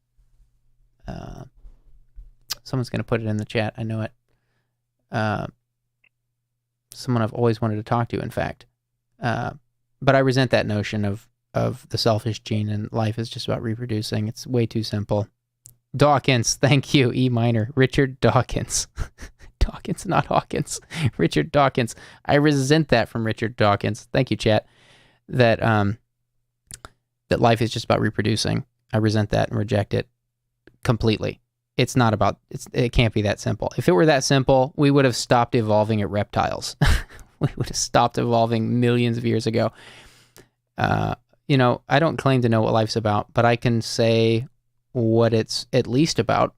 Someone's going to put it in the chat. I know it. Someone I've always wanted to talk to, in fact. But I resent that notion of the selfish gene and life is just about reproducing. It's way too simple. Dawkins, thank you, E minor. Richard Dawkins. Dawkins, not Hawkins. Richard Dawkins. I resent that from Richard Dawkins. Thank you, chat. That life is just about reproducing. I resent that and reject it completely. It's not about, it can't be that simple. If it were that simple, we would have stopped evolving at reptiles. We would have stopped evolving millions of years ago. I don't claim to know what life's about, but I can say what it's at least about.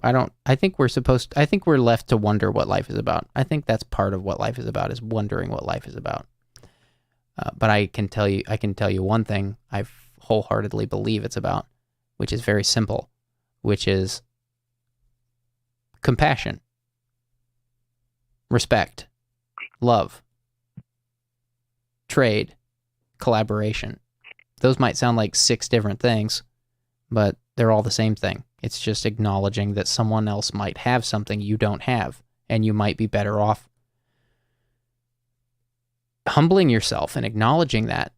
I think we're left to wonder what life is about. I think that's part of what life is about, is wondering what life is about. But I can tell you one thing I wholeheartedly believe it's about, which is very simple, which is compassion, respect, love, trade, collaboration. Those might sound like 6 different things, but they're all the same thing. It's just acknowledging that someone else might have something you don't have, and you might be better off humbling yourself and acknowledging that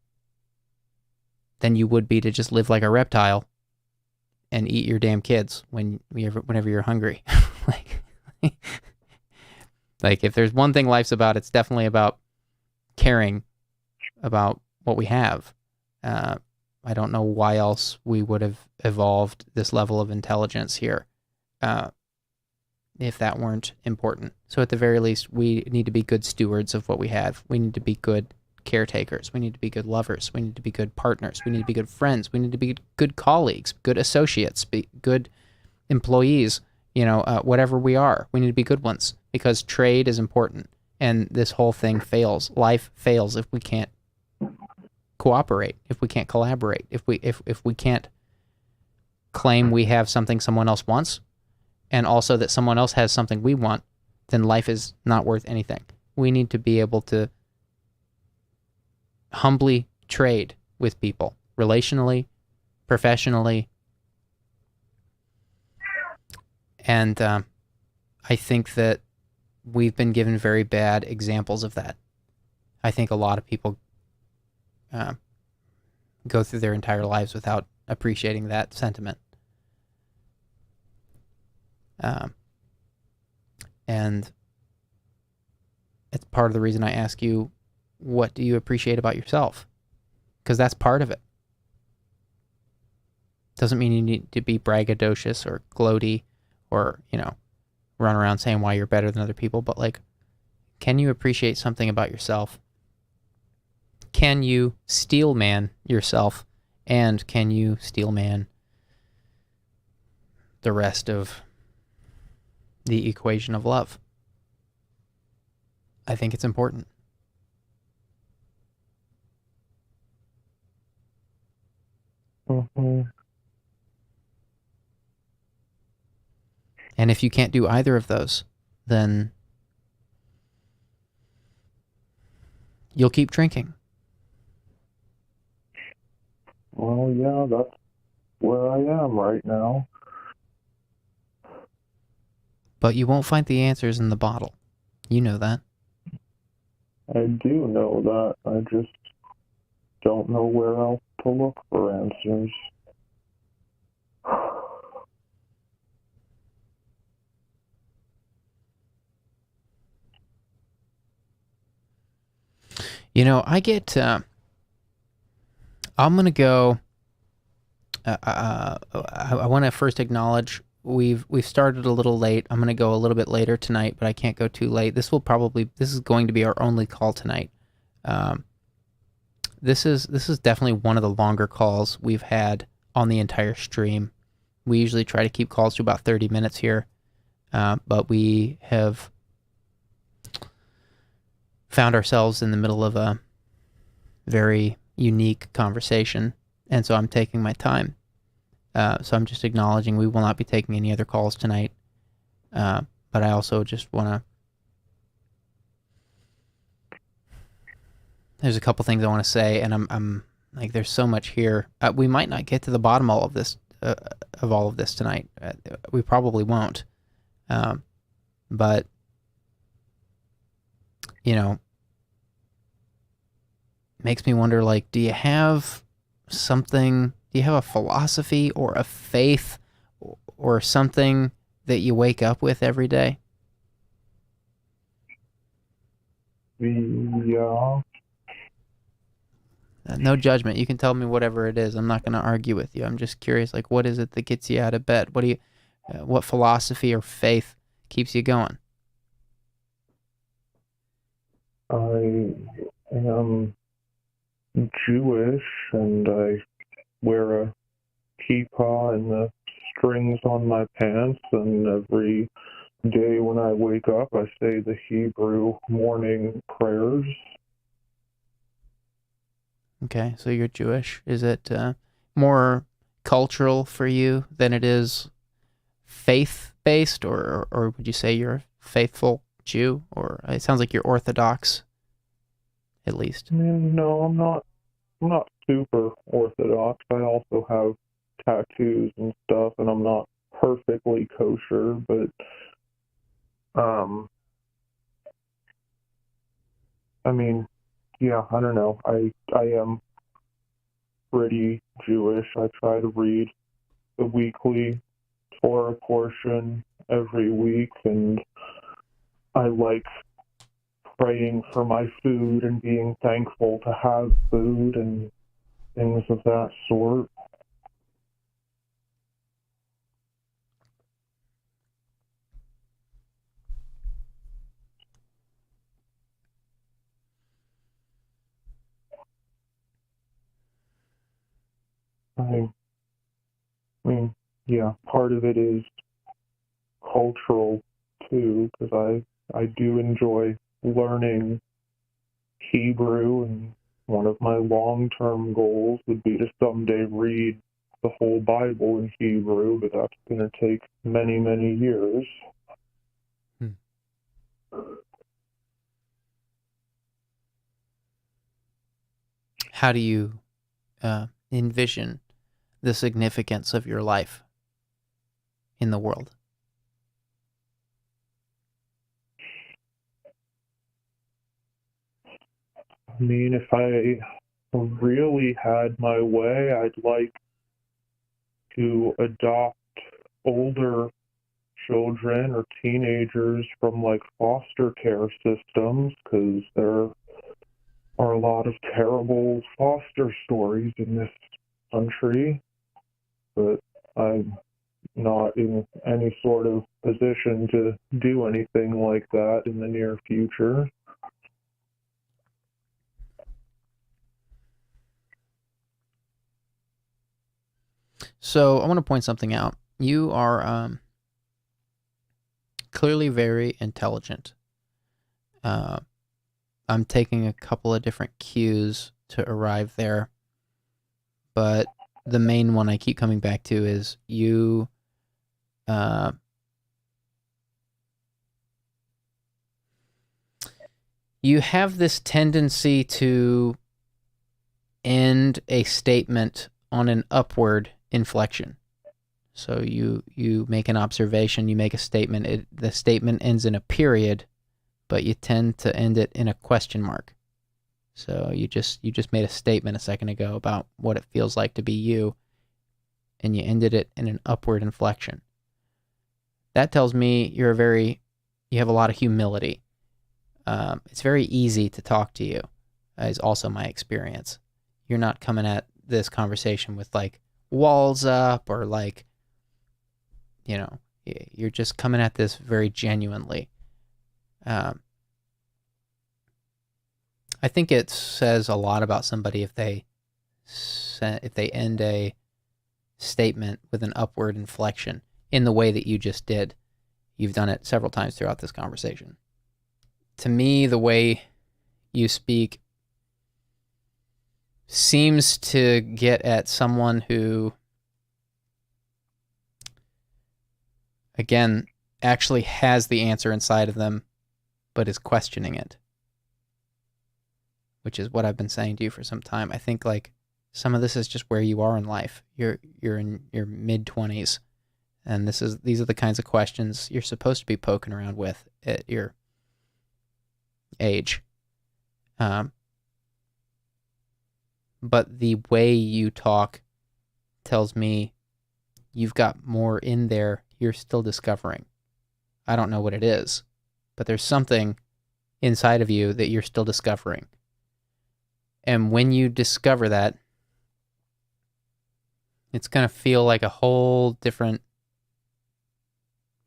than you would be to just live like a reptile and eat your damn kids whenever you're hungry. like if there's one thing life's about, it's definitely about caring about what we have. I don't know why else we would have evolved this level of intelligence here if that weren't important. So at the very least, we need to be good stewards of what we have. We need to be good caretakers. We need to be good lovers. We need to be good partners. We need to be good friends. We need to be good colleagues, good associates, be good employees, whatever we are. We need to be good ones, because trade is important. And this whole thing fails. Life fails if we can't cooperate, if we can't collaborate, if we can't claim we have something someone else wants, and also that someone else has something we want, then life is not worth anything. We need to be able to humbly trade with people, relationally, professionally, and I think that we've been given very bad examples of that. I think a lot of people go through their entire lives without appreciating that sentiment. And it's part of the reason I ask you, what do you appreciate about yourself? Because that's part of it. Doesn't mean you need to be braggadocious or gloaty or, run around saying why you're better than other people, but can you appreciate something about yourself? Can you steel man yourself? And can you steel man the rest of the equation of love? I think it's important. Mm-hmm. And if you can't do either of those, then you'll keep drinking. Well, yeah, that's where I am right now. But you won't find the answers in the bottle. You know that. I do know that. I just don't know where else to look for answers. I'm going to go, I want to first acknowledge we've started a little late. I'm going to go a little bit later tonight, but I can't go too late. This is going to be our only call tonight. This is definitely one of the longer calls we've had on the entire stream. We usually try to keep calls to about 30 minutes here. But we have found ourselves in the middle of a very unique conversation, and so I'm taking my time. So I'm just acknowledging we will not be taking any other calls tonight. But I also just want to... There's a couple things I want to say, and I'm like, there's so much here. We might not get to the bottom of all of this tonight. We probably won't. But makes me wonder, like, do you have a philosophy or a faith or something that you wake up with every day? Yeah. No judgment. You can tell me whatever it is. I'm not going to argue with you. I'm just curious, like, what is it that gets you out of bed? What philosophy or faith keeps you going? I am Jewish, and I wear a kippah and the strings on my pants, and every day when I wake up, I say the Hebrew morning prayers. Okay, so you're Jewish. Is it more cultural for you than it is faith-based, or would you say you're a faithful Jew? Or it sounds like you're Orthodox, at least. No, I'm not super Orthodox. I also have tattoos and stuff, and I'm not perfectly kosher, but yeah, I don't know. I am pretty Jewish. I try to read the weekly Torah portion every week, and I like praying for my food and being thankful to have food and things of that sort. Yeah, part of it is cultural too, because I do enjoy learning Hebrew, and one of my long-term goals would be to someday read the whole Bible in Hebrew, but that's going to take many, many years. How do you envision the significance of your life in the world? If I really had my way, I'd like to adopt older children or teenagers from like foster care systems, because there are a lot of terrible foster stories in this country, but I'm not in any sort of position to do anything like that in the near future. So I want to point something out. You are clearly very intelligent. I'm taking a couple of different cues to arrive there, but the main one I keep coming back to is you have this tendency to end a statement on an upward inflection. So you make an observation, you make a statement, the statement ends in a period, but you tend to end it in a question mark. So you just made a statement a second ago about what it feels like to be you, and you ended it in an upward inflection. That tells me you have a lot of humility. It's very easy to talk to you, is also my experience. You're not coming at this conversation with like walls up or like, you're just coming at this very genuinely. I think it says a lot about somebody if they end a statement with an upward inflection in the way that you just did. You've done it several times throughout this conversation. To me, the way you speak seems to get at someone who, again, actually has the answer inside of them, but is questioning it, which is what I've been saying to you for some time. I think like some of this is just where you are in life. You're in your mid-20s, and these are the kinds of questions you're supposed to be poking around with at your age. But the way you talk tells me you've got more in there you're still discovering. I don't know what it is, but there's something inside of you that you're still discovering. And when you discover that, it's going to feel like a whole different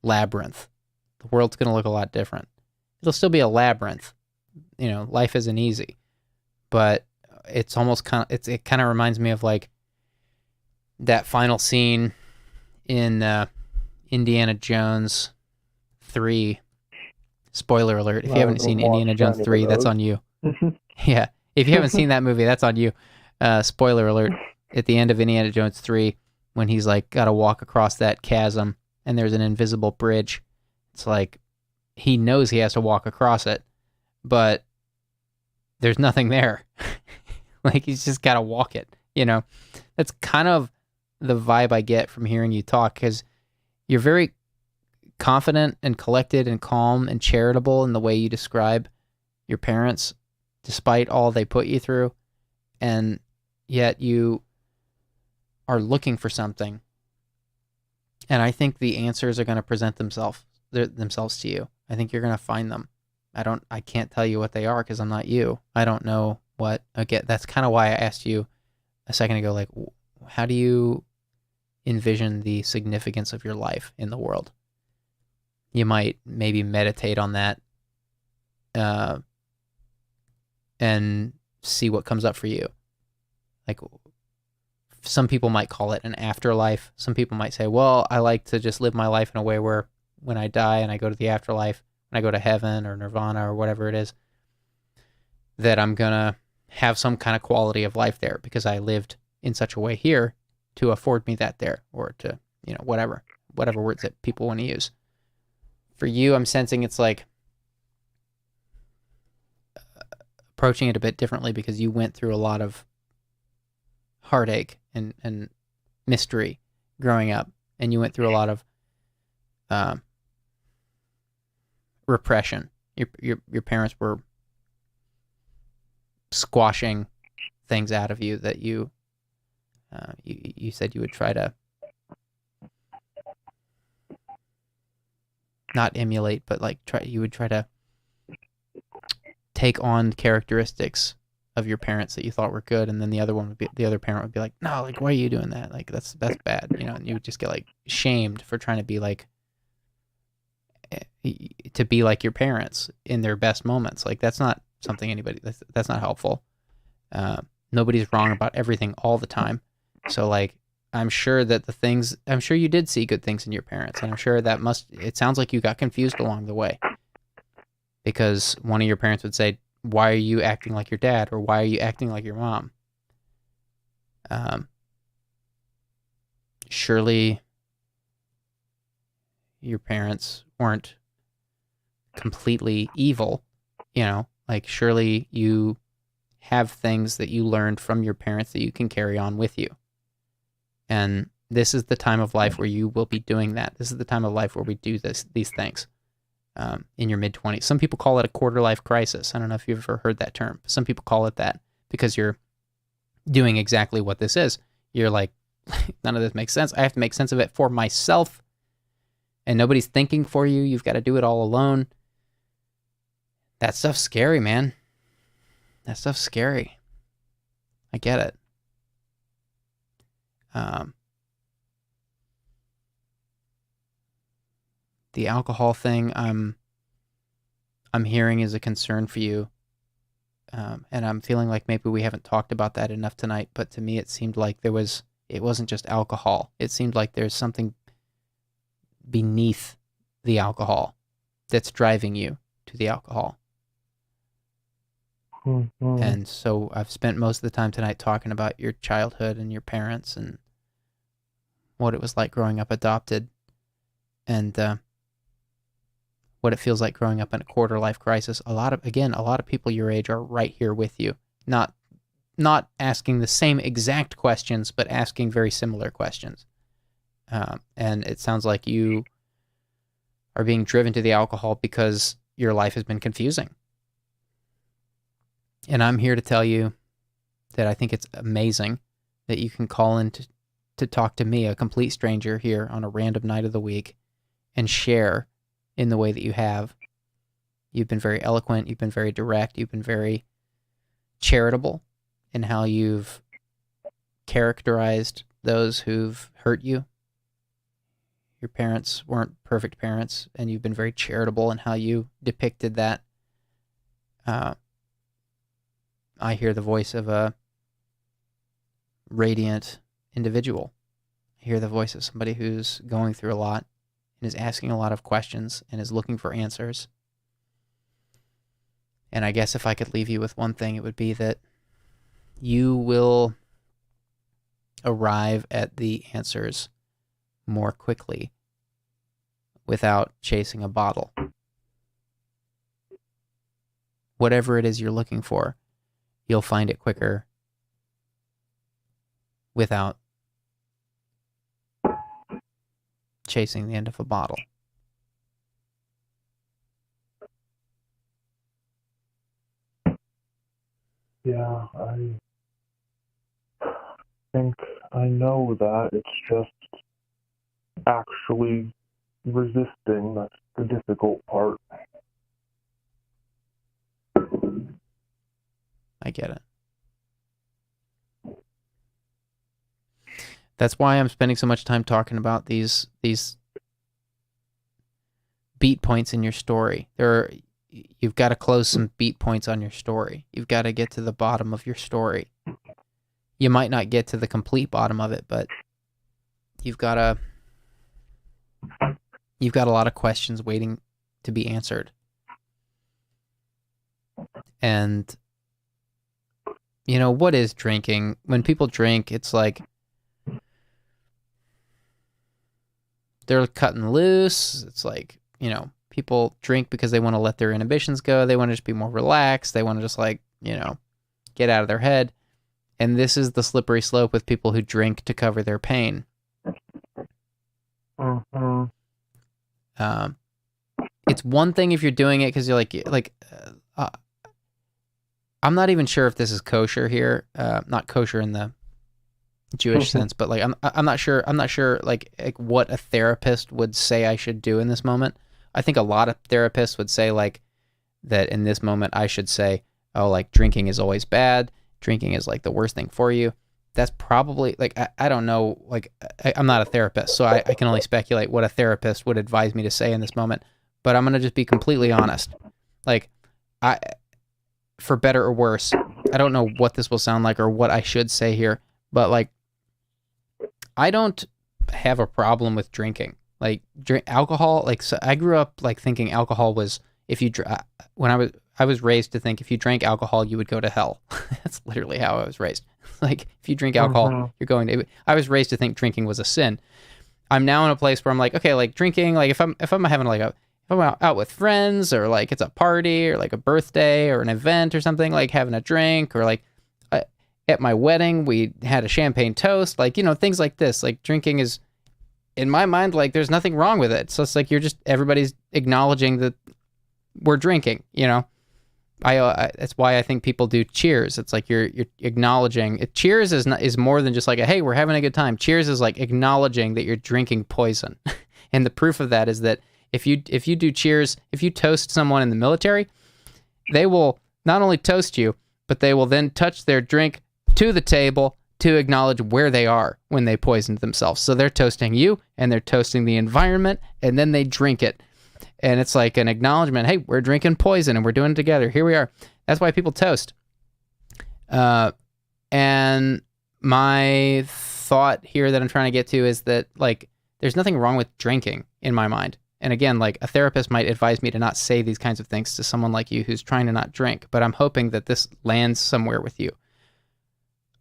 labyrinth. The world's going to look a lot different. It'll still be a labyrinth. You know, life isn't easy, but it's almost it kind of reminds me of like that final scene in Indiana Jones 3. Spoiler alert. If you haven't seen Indiana Jones 3, that's on you. Yeah. If you haven't seen that movie, that's on you. Spoiler alert. At the end of Indiana Jones 3, when he's like got to walk across that chasm and there's an invisible bridge, it's like he knows he has to walk across it, but there's nothing there. Like he's just got to walk it, you know? That's kind of the vibe I get from hearing you talk, because you're very confident and collected and calm and charitable in the way you describe your parents, despite all they put you through, and yet you are looking for something. And I think the answers are going to present themselves to you. I think you're going to find them. I can't tell you what they are because I'm not you. I don't know what, again, that's kind of why I asked you a second ago, like, how do you envision the significance of your life in the world? You might maybe meditate on that and see what comes up for you. Like, some people might call it an afterlife. Some people might say, well, I like to just live my life in a way where when I die and I go to the afterlife, when I go to heaven or nirvana or whatever it is, that I'm going to have some kind of quality of life there because I lived in such a way here to afford me that there, or to, you know, whatever words that people want to use. For you, I'm sensing it's like approaching it a bit differently because you went through a lot of heartache and mystery growing up, and you went through a lot of repression. Your parents were squashing things out of you that you said you would try to not emulate, but like you would try to take on characteristics of your parents that you thought were good, and then the other parent would be like, no, like, why are you doing that? Like, that's bad, you know, and you would just get like shamed for trying to be like your parents in their best moments. Like, that's not something that's not helpful. Nobody's wrong about everything all the time. So like, I'm sure you did see good things in your parents, and I'm sure it sounds like you got confused along the way, because one of your parents would say, why are you acting like your dad? Or why are you acting like your mom? Surely your parents weren't completely evil, you know, like surely you have things that you learned from your parents that you can carry on with you. And this is the time of life where you will be doing that. This is the time of life where we do these things. In your mid-20s. Some people call it a quarter-life crisis. I don't know if you've ever heard that term. Some people call it that because you're doing exactly what this is. You're like, none of this makes sense. I have to make sense of it for myself, and nobody's thinking for you. You've got to do it all alone. That stuff's scary, man. That stuff's scary. I get it. The alcohol thing I'm hearing is a concern for you, and I'm feeling like maybe we haven't talked about that enough tonight. But to me, it seemed like it wasn't just alcohol. It seemed like there's something beneath the alcohol that's driving you to the alcohol. Mm-hmm. And so I've spent most of the time tonight talking about your childhood and your parents and what it was like growing up adopted, and what it feels like growing up in a quarter life crisis. A lot of people your age are right here with you, not asking the same exact questions, but asking very similar questions. And it sounds like you are being driven to the alcohol because your life has been confusing. And I'm here to tell you that I think it's amazing that you can call in to talk to me, a complete stranger, here on a random night of the week, and share in the way that you have. You've been very eloquent, you've been very direct, you've been very charitable in how you've characterized those who've hurt you. Your parents weren't perfect parents, and you've been very charitable in how you depicted that. I hear the voice of a radiant individual. I hear the voice of somebody who's going through a lot and is asking a lot of questions and is looking for answers. And I guess if I could leave you with one thing, it would be that you will arrive at the answers more quickly without chasing a bottle. Whatever it is you're looking for, you'll find it quicker without chasing the end of a bottle. Yeah, I think I know that. It's just actually resisting that's the difficult part. I get it. That's why I'm spending so much time talking about these beat points in your story. You've got to close some beat points on your story. You've got to get to the bottom of your story. You might not get to the complete bottom of it, but you've got a lot of questions waiting to be answered. And what is drinking? When people drink, it's like they're cutting loose. It's like, people drink because they want to let their inhibitions go. They want to just be more relaxed. They want to just get out of their head. And this is the slippery slope with people who drink to cover their pain. Mm-hmm. It's one thing if you're doing it because you're I'm not even sure if this is kosher here. Not kosher in the Jewish sense, but I'm not sure like what a therapist would say I should do in this moment. I think a lot of therapists would say that in this moment I should say, drinking is always bad. Drinking is the worst thing for you. That's probably I don't know, I'm not a therapist, so I can only speculate what a therapist would advise me to say in this moment. But I'm going to just be completely honest. For better or worse, I don't know what this will sound like or what I should say here, but I don't have a problem with drinking. Drink alcohol. So I grew up thinking alcohol was when I was raised to think if you drank alcohol you would go to hell. That's literally how I was raised. If you drink alcohol, you're going to. I was raised to think drinking was a sin. I'm now in a place where I'm okay, drinking. If I'm having if I'm out with friends or it's a party or a birthday or an event or something, having a drink, or at my wedding we had a champagne toast, things like this. Drinking is, in my mind, there's nothing wrong with it. So it's everybody's acknowledging that we're drinking, that's why I think people do cheers. It's you're acknowledging it. Cheers is more than just hey, we're having a good time. Cheers is acknowledging that you're drinking poison. And the proof of that is that if you do cheers, if you toast someone in the military, they will not only toast you, but they will then touch their drink to the table to acknowledge where they are when they poisoned themselves. So they're toasting you and they're toasting the environment, and then they drink it. And it's an acknowledgement, hey, we're drinking poison and we're doing it together. Here we are. That's why people toast. And my thought here that I'm trying to get to is that there's nothing wrong with drinking in my mind. And again, like a therapist might advise me to not say these kinds of things to someone like you who's trying to not drink, but I'm hoping that this lands somewhere with you.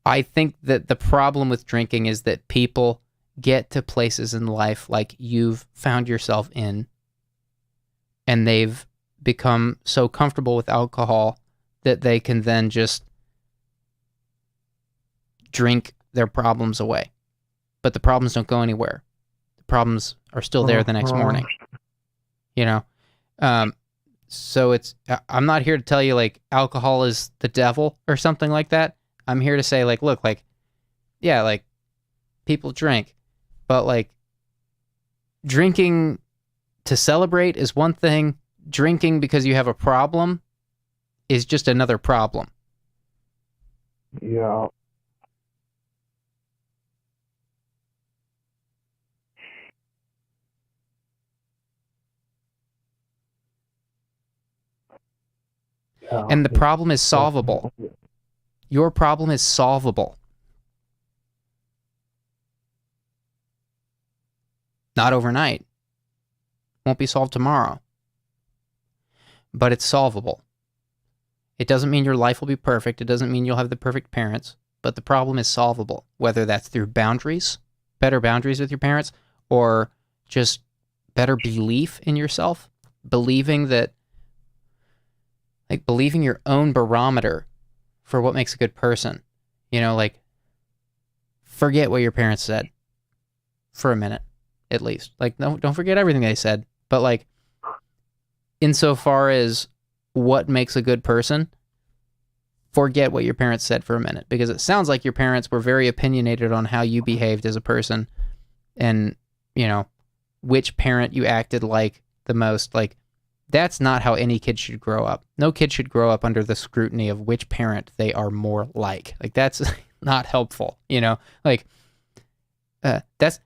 I think that the problem with drinking is that people get to places in life like you've found yourself in, and they've become so comfortable with alcohol that they can then just drink their problems away. But the problems don't go anywhere. The problems are still there the next morning. You know? So I'm not here to tell you like alcohol is the devil or something like that. I'm here to say like, look, like, yeah, like people drink, but like drinking to celebrate is one thing. Drinking because you have a problem is just another problem. Yeah. And the problem is solvable. Your problem is solvable. Not overnight. Won't be solved tomorrow. But it's solvable. It doesn't mean your life will be perfect. It doesn't mean you'll have the perfect parents. But the problem is solvable. Whether that's through boundaries, better boundaries with your parents, or just better belief in yourself. Believing that, like believing your own barometer for what makes a good person. You know, like forget what your parents said for a minute, at least. Like, no, don't forget everything they said. But like, insofar as what makes a good person, forget what your parents said for a minute, because it sounds like your parents were very opinionated on how you behaved as a person, and you know which parent you acted like the most. Like, that's not how any kid should grow up. No kid should grow up under the scrutiny of which parent they are more like. Like, that's not helpful. You know, like that's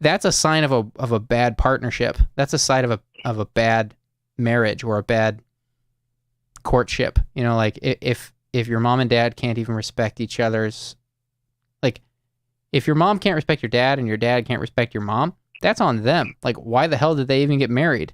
a sign of a bad partnership. That's a sign of a bad marriage or a bad courtship. You know, like if your mom and dad can't even respect each other's, like if your mom can't respect your dad and your dad can't respect your mom, that's on them. Like, why the hell did they even get married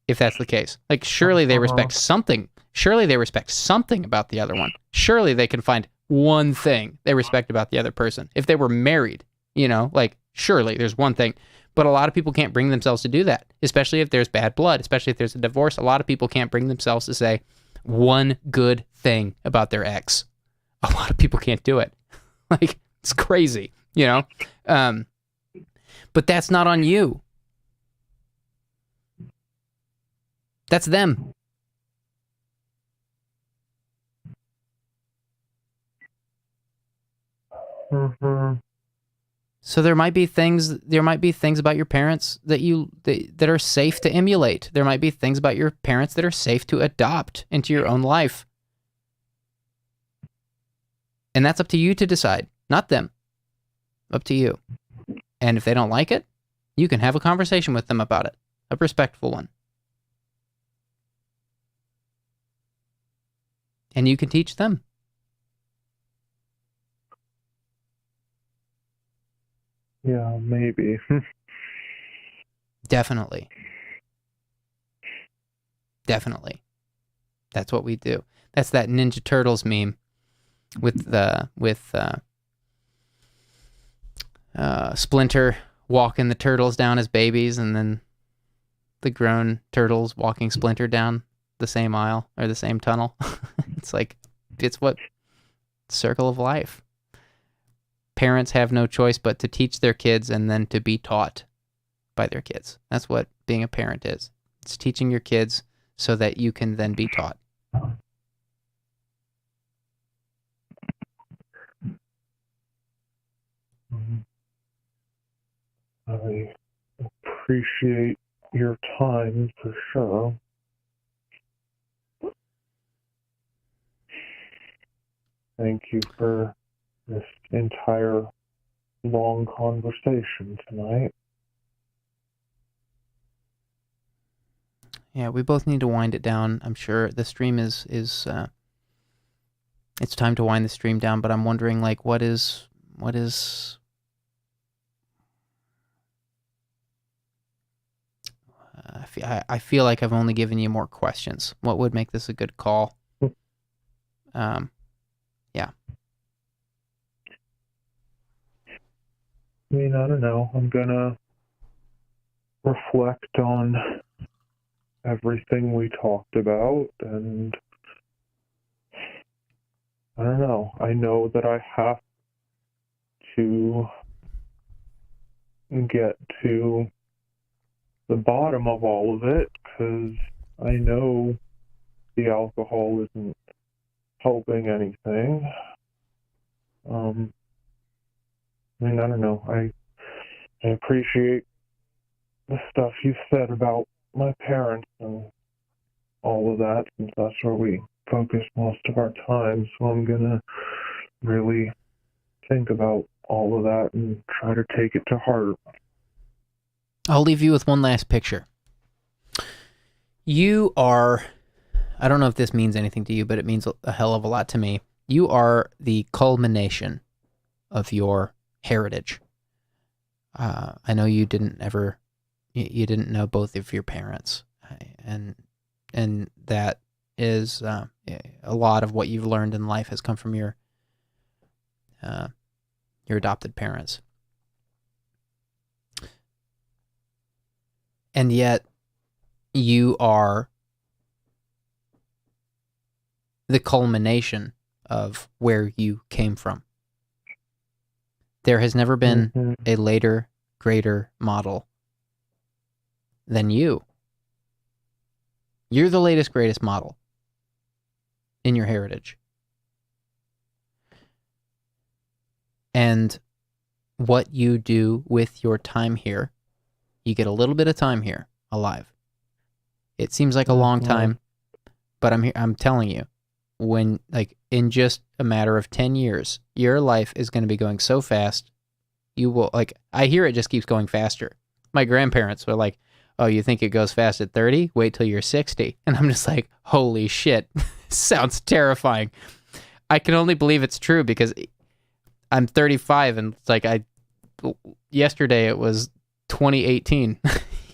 if that's the case? Like, surely they respect something. Surely they respect something about the other one. Surely they can find one thing they respect about the other person. If they were married, you know, like surely there's one thing. But a lot of people can't bring themselves to do that, especially if there's bad blood, especially if there's a divorce. A lot of people can't bring themselves to say one good thing about their ex. A lot of people can't do it. Like, it's crazy, you know? But that's not on you. That's them. Mm-hmm. So there might be things about your parents that are safe to emulate. There might be things about your parents that are safe to adopt into your own life. And that's up to you to decide, not them. Up to you. And if they don't like it, you can have a conversation with them about it, a respectful one. And you can teach them. Yeah, maybe. Definitely. Definitely. That's what we do. That's that Ninja Turtles meme with Splinter walking the turtles down as babies, and then the grown turtles walking Splinter down the same aisle or the same tunnel. It's like, it's what circle of life. Parents have no choice but to teach their kids and then to be taught by their kids. That's what being a parent is. It's teaching your kids so that you can then be taught. I appreciate your time for sure. Thank you for this entire long conversation tonight. Yeah, we both need to wind it down. I'm sure the stream is it's time to wind the stream down, but I'm wondering, like, what is I feel like I've only given you more questions. What would make this a good call? Yeah. I mean, I don't know. I'm gonna reflect on everything we talked about, and I don't know. I know that I have to get to the bottom of all of it, because I know the alcohol isn't helping anything. I mean, I don't know. I appreciate the stuff you said about my parents and all of that, since that's where we focus most of our time. So I'm gonna really think about all of that and try to take it to heart. I'll leave you with one last picture. You are, I don't know if this means anything to you, but it means a hell of a lot to me. You are the culmination of your heritage. I know you didn't know both of your parents, and that is a lot of what you've learned in life has come from your adopted parents. And yet, you are the culmination of where you came from. There has never been a later, greater model than you. You're the latest, greatest model in your heritage. And what you do with your time here, you get a little bit of time here alive. It seems like a long time, but I'm telling you, when, like, in just a matter of 10 years, your life is going to be going so fast. You will, like, I hear it just keeps going faster. My grandparents were like, oh, you think it goes fast at 30? Wait till you're 60. And I'm just like, holy shit. Sounds terrifying. I can only believe it's true because I'm 35 and it's like yesterday it was 2018,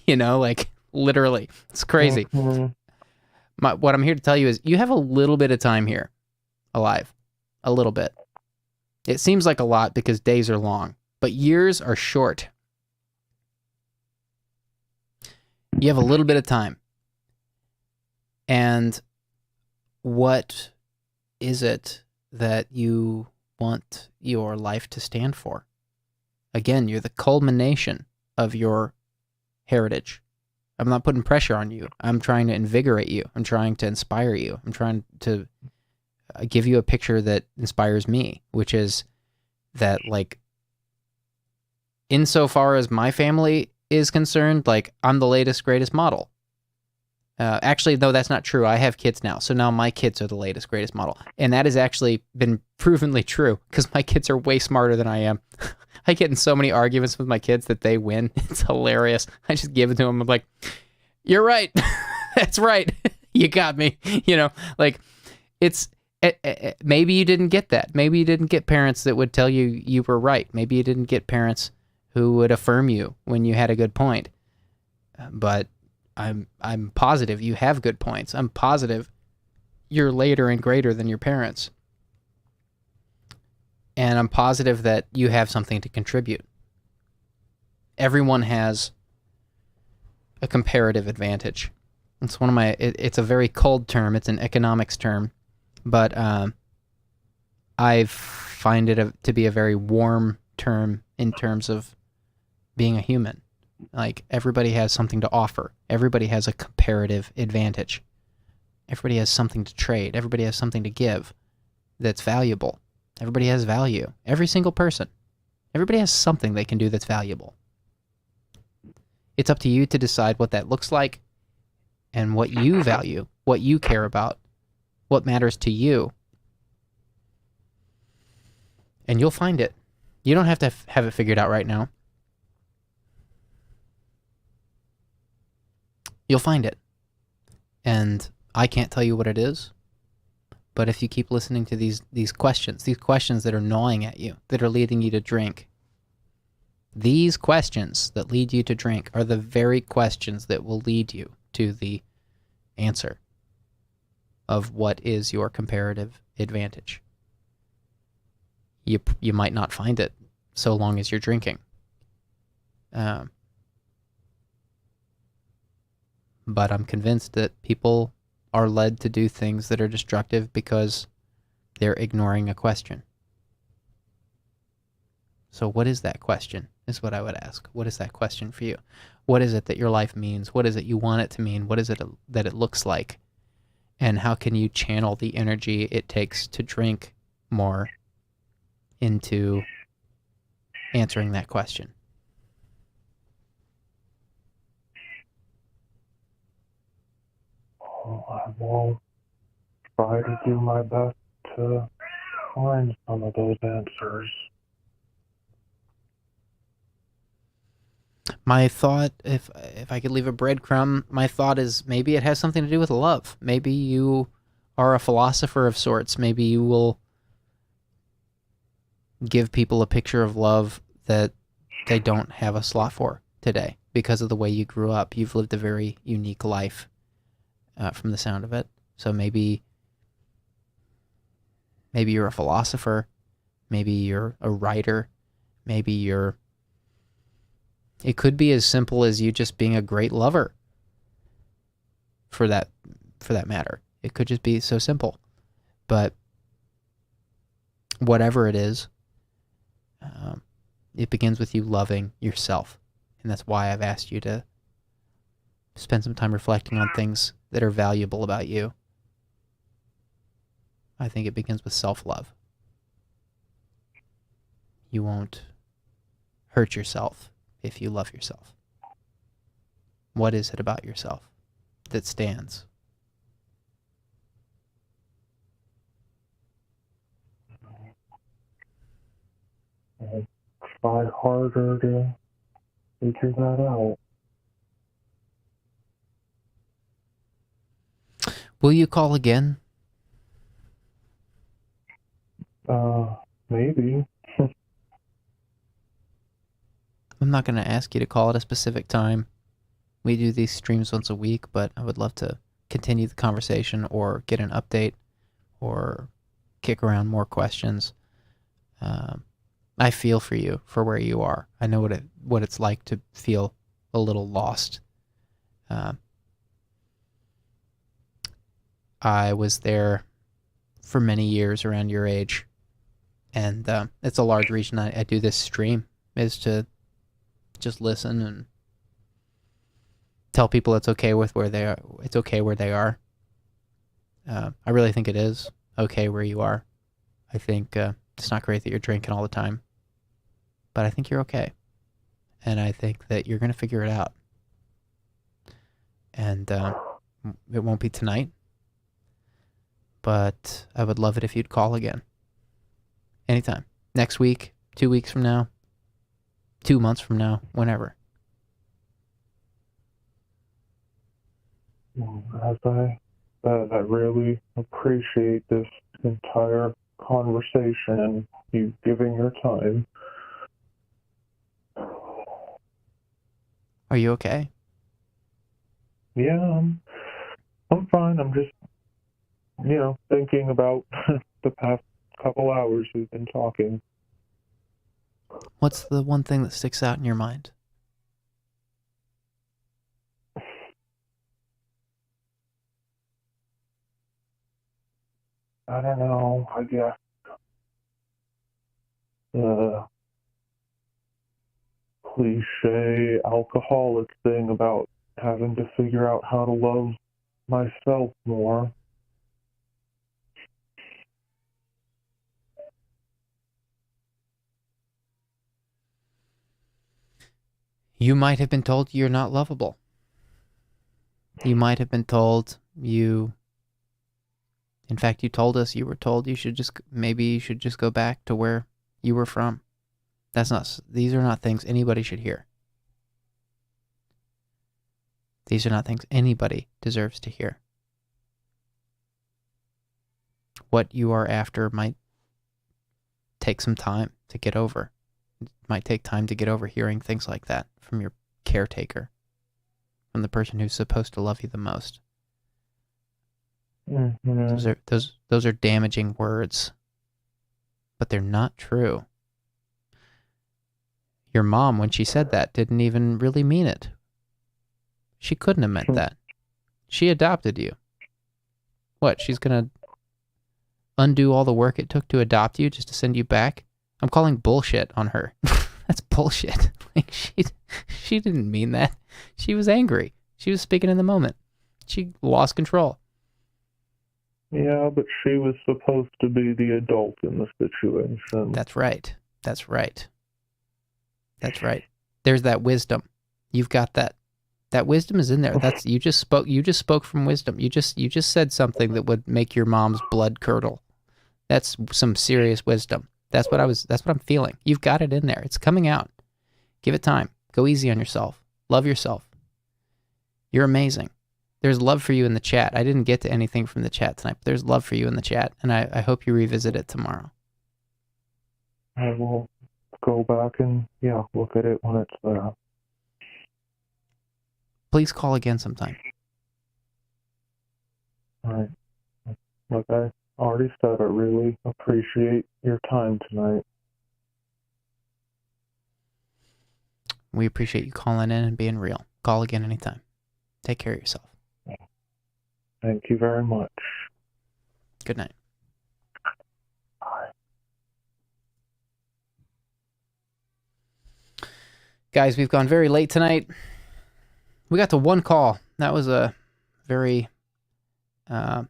you know, like literally it's crazy. What I'm here to tell you is you have a little bit of time here alive, a little bit. It seems like a lot because days are long, but years are short. You have a little bit of time. And what is it that you want your life to stand for? Again, you're the culmination of your heritage. I'm not putting pressure on you. I'm trying to invigorate you. I'm trying to inspire you. I'm trying to give you a picture that inspires me, which is that, like, insofar as my family is concerned, like, I'm the latest, greatest model. Actually, no, that's not true. I have kids now, so now my kids are the latest, greatest model. And that has actually been provenly true, because my kids are way smarter than I am. I get in so many arguments with my kids that they win. It's hilarious. I just give it to them. I'm like, you're right. That's right. You got me. You know, like, it's, maybe you didn't get that. Maybe you didn't get parents that would tell you you were right. Maybe you didn't get parents who would affirm you when you had a good point. But I'm positive you have good points. I'm positive you're later and greater than your parents. And I'm positive that you have something to contribute. Everyone has a comparative advantage. It's one of my, it's a very cold term. It's an economics term, but I find it to be a very warm term in terms of being a human. Like, everybody has something to offer. Everybody has a comparative advantage. Everybody has something to trade. Everybody has something to give that's valuable. Everybody has value. Every single person. Everybody has something they can do that's valuable. It's up to you to decide what that looks like and what you value, what you care about, what matters to you. And you'll find it. You don't have to have it figured out right now. You'll find it. And I can't tell you what it is, but if you keep listening to these questions that are gnawing at you, that are leading you to drink, These questions that lead you to drink are the very questions that will lead you to the answer of what is your comparative advantage. You might not find it so long as you're drinking. But I'm convinced that people are led to do things that are destructive because they're ignoring a question. So what is that question, is what I would ask. What is that question for you? What is it that your life means? What is it you want it to mean? What is it that it looks like? And how can you channel the energy it takes to drink more into answering that question? I will try to do my best to find some of those answers. My thought, if I could leave a breadcrumb, my thought is maybe it has something to do with love. Maybe you are a philosopher of sorts. Maybe you will give people a picture of love that they don't have a slot for today because of the way you grew up. You've lived a very unique life from the sound of it. So maybe you're a philosopher. Maybe you're a writer. Maybe you're... It could be as simple as you just being a great lover. For that matter, it could just be so simple. But whatever it is, it begins with you loving yourself, and that's why I've asked you to spend some time reflecting on things that are valuable about you. I think it begins with self-love. You won't hurt yourself if you love yourself. What is it about yourself that stands? I'll try harder to figure that out. Will you call again? Maybe. I'm not going to ask you to call at a specific time. We do these streams once a week, but I would love to continue the conversation or get an update or kick around more questions. I feel for you, for where you are. I know what it's like to feel a little lost. I was there for many years around your age, and it's a large reason I do this stream, is to just listen and tell people it's okay with where they are. It's okay where they are. I really think it is okay where you are. I think it's not great that you're drinking all the time, but I think you're okay. And I think that you're going to figure it out. And it won't be tonight, but I would love it if you'd call again. Anytime. Next week, 2 weeks from now, 2 months from now, whenever. As I really appreciate this entire conversation and you giving your time. Are you okay? Yeah, I'm fine. I'm just, thinking about the past couple hours we've been talking. What's the one thing that sticks out in your mind? I don't know, I guess the cliche alcoholic thing about having to figure out how to love myself more. You might have been told you're not lovable. You might have been told in fact, you told us you were told maybe you should just go back to where you were from. These are not things anybody should hear. These are not things anybody deserves to hear. What you are after might take some time to get over. It might take time to get over hearing things like that from your caretaker, from the person who's supposed to love you the most. Mm-hmm. Those are damaging words, but they're not true. Your mom, when she said that, didn't even really mean it. She couldn't have meant that. She adopted you. What, she's going to undo all the work it took to adopt you just to send you back? I'm calling bullshit on her. That's bullshit. Like she didn't mean that. She was angry. She was speaking in the moment. She lost control. Yeah, but she was supposed to be the adult in the situation. That's right. That's right. That's right. There's that wisdom. You've got that. That wisdom is in there. That's you just spoke from wisdom. You just said something that would make your mom's blood curdle. That's some serious wisdom. That's what I'm feeling. You've got it in there. It's coming out. Give it time. Go easy on yourself. Love yourself. You're amazing. There's love for you in the chat. I didn't get to anything from the chat tonight, but there's love for you in the chat, and I hope you revisit it tomorrow. I will go back and, look at it when it's there. Please call again sometime. All right. Like I already said, I really appreciate your time tonight. We appreciate you calling in and being real. Call again anytime. Take care of yourself. Thank you very much. Good night. Bye. Guys, we've gone very late tonight. We got to one call. That was a very... I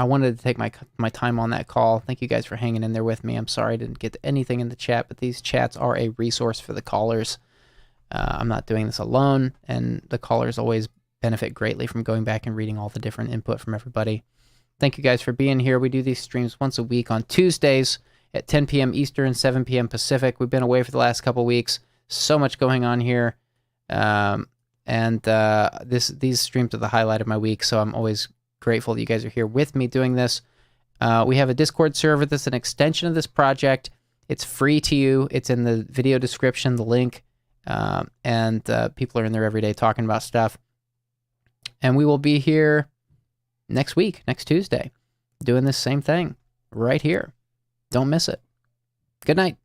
wanted to take my time on that call. Thank you guys for hanging in there with me. I'm sorry I didn't get to anything in the chat, but these chats are a resource for the callers. I'm not doing this alone, and the callers always benefit greatly from going back and reading all the different input from everybody. Thank you guys for being here. We do these streams once a week on Tuesdays at 10 p.m. Eastern, 7 p.m. Pacific. We've been away for the last couple weeks. So much going on here. These streams are the highlight of my week, so I'm always grateful that you guys are here with me doing this. We have a Discord server that's an extension of this project. It's free to you. It's in the video description, the link, and people are in there every day talking about stuff. And we will be here next week, next Tuesday, doing this same thing right here. Don't miss it. Good night.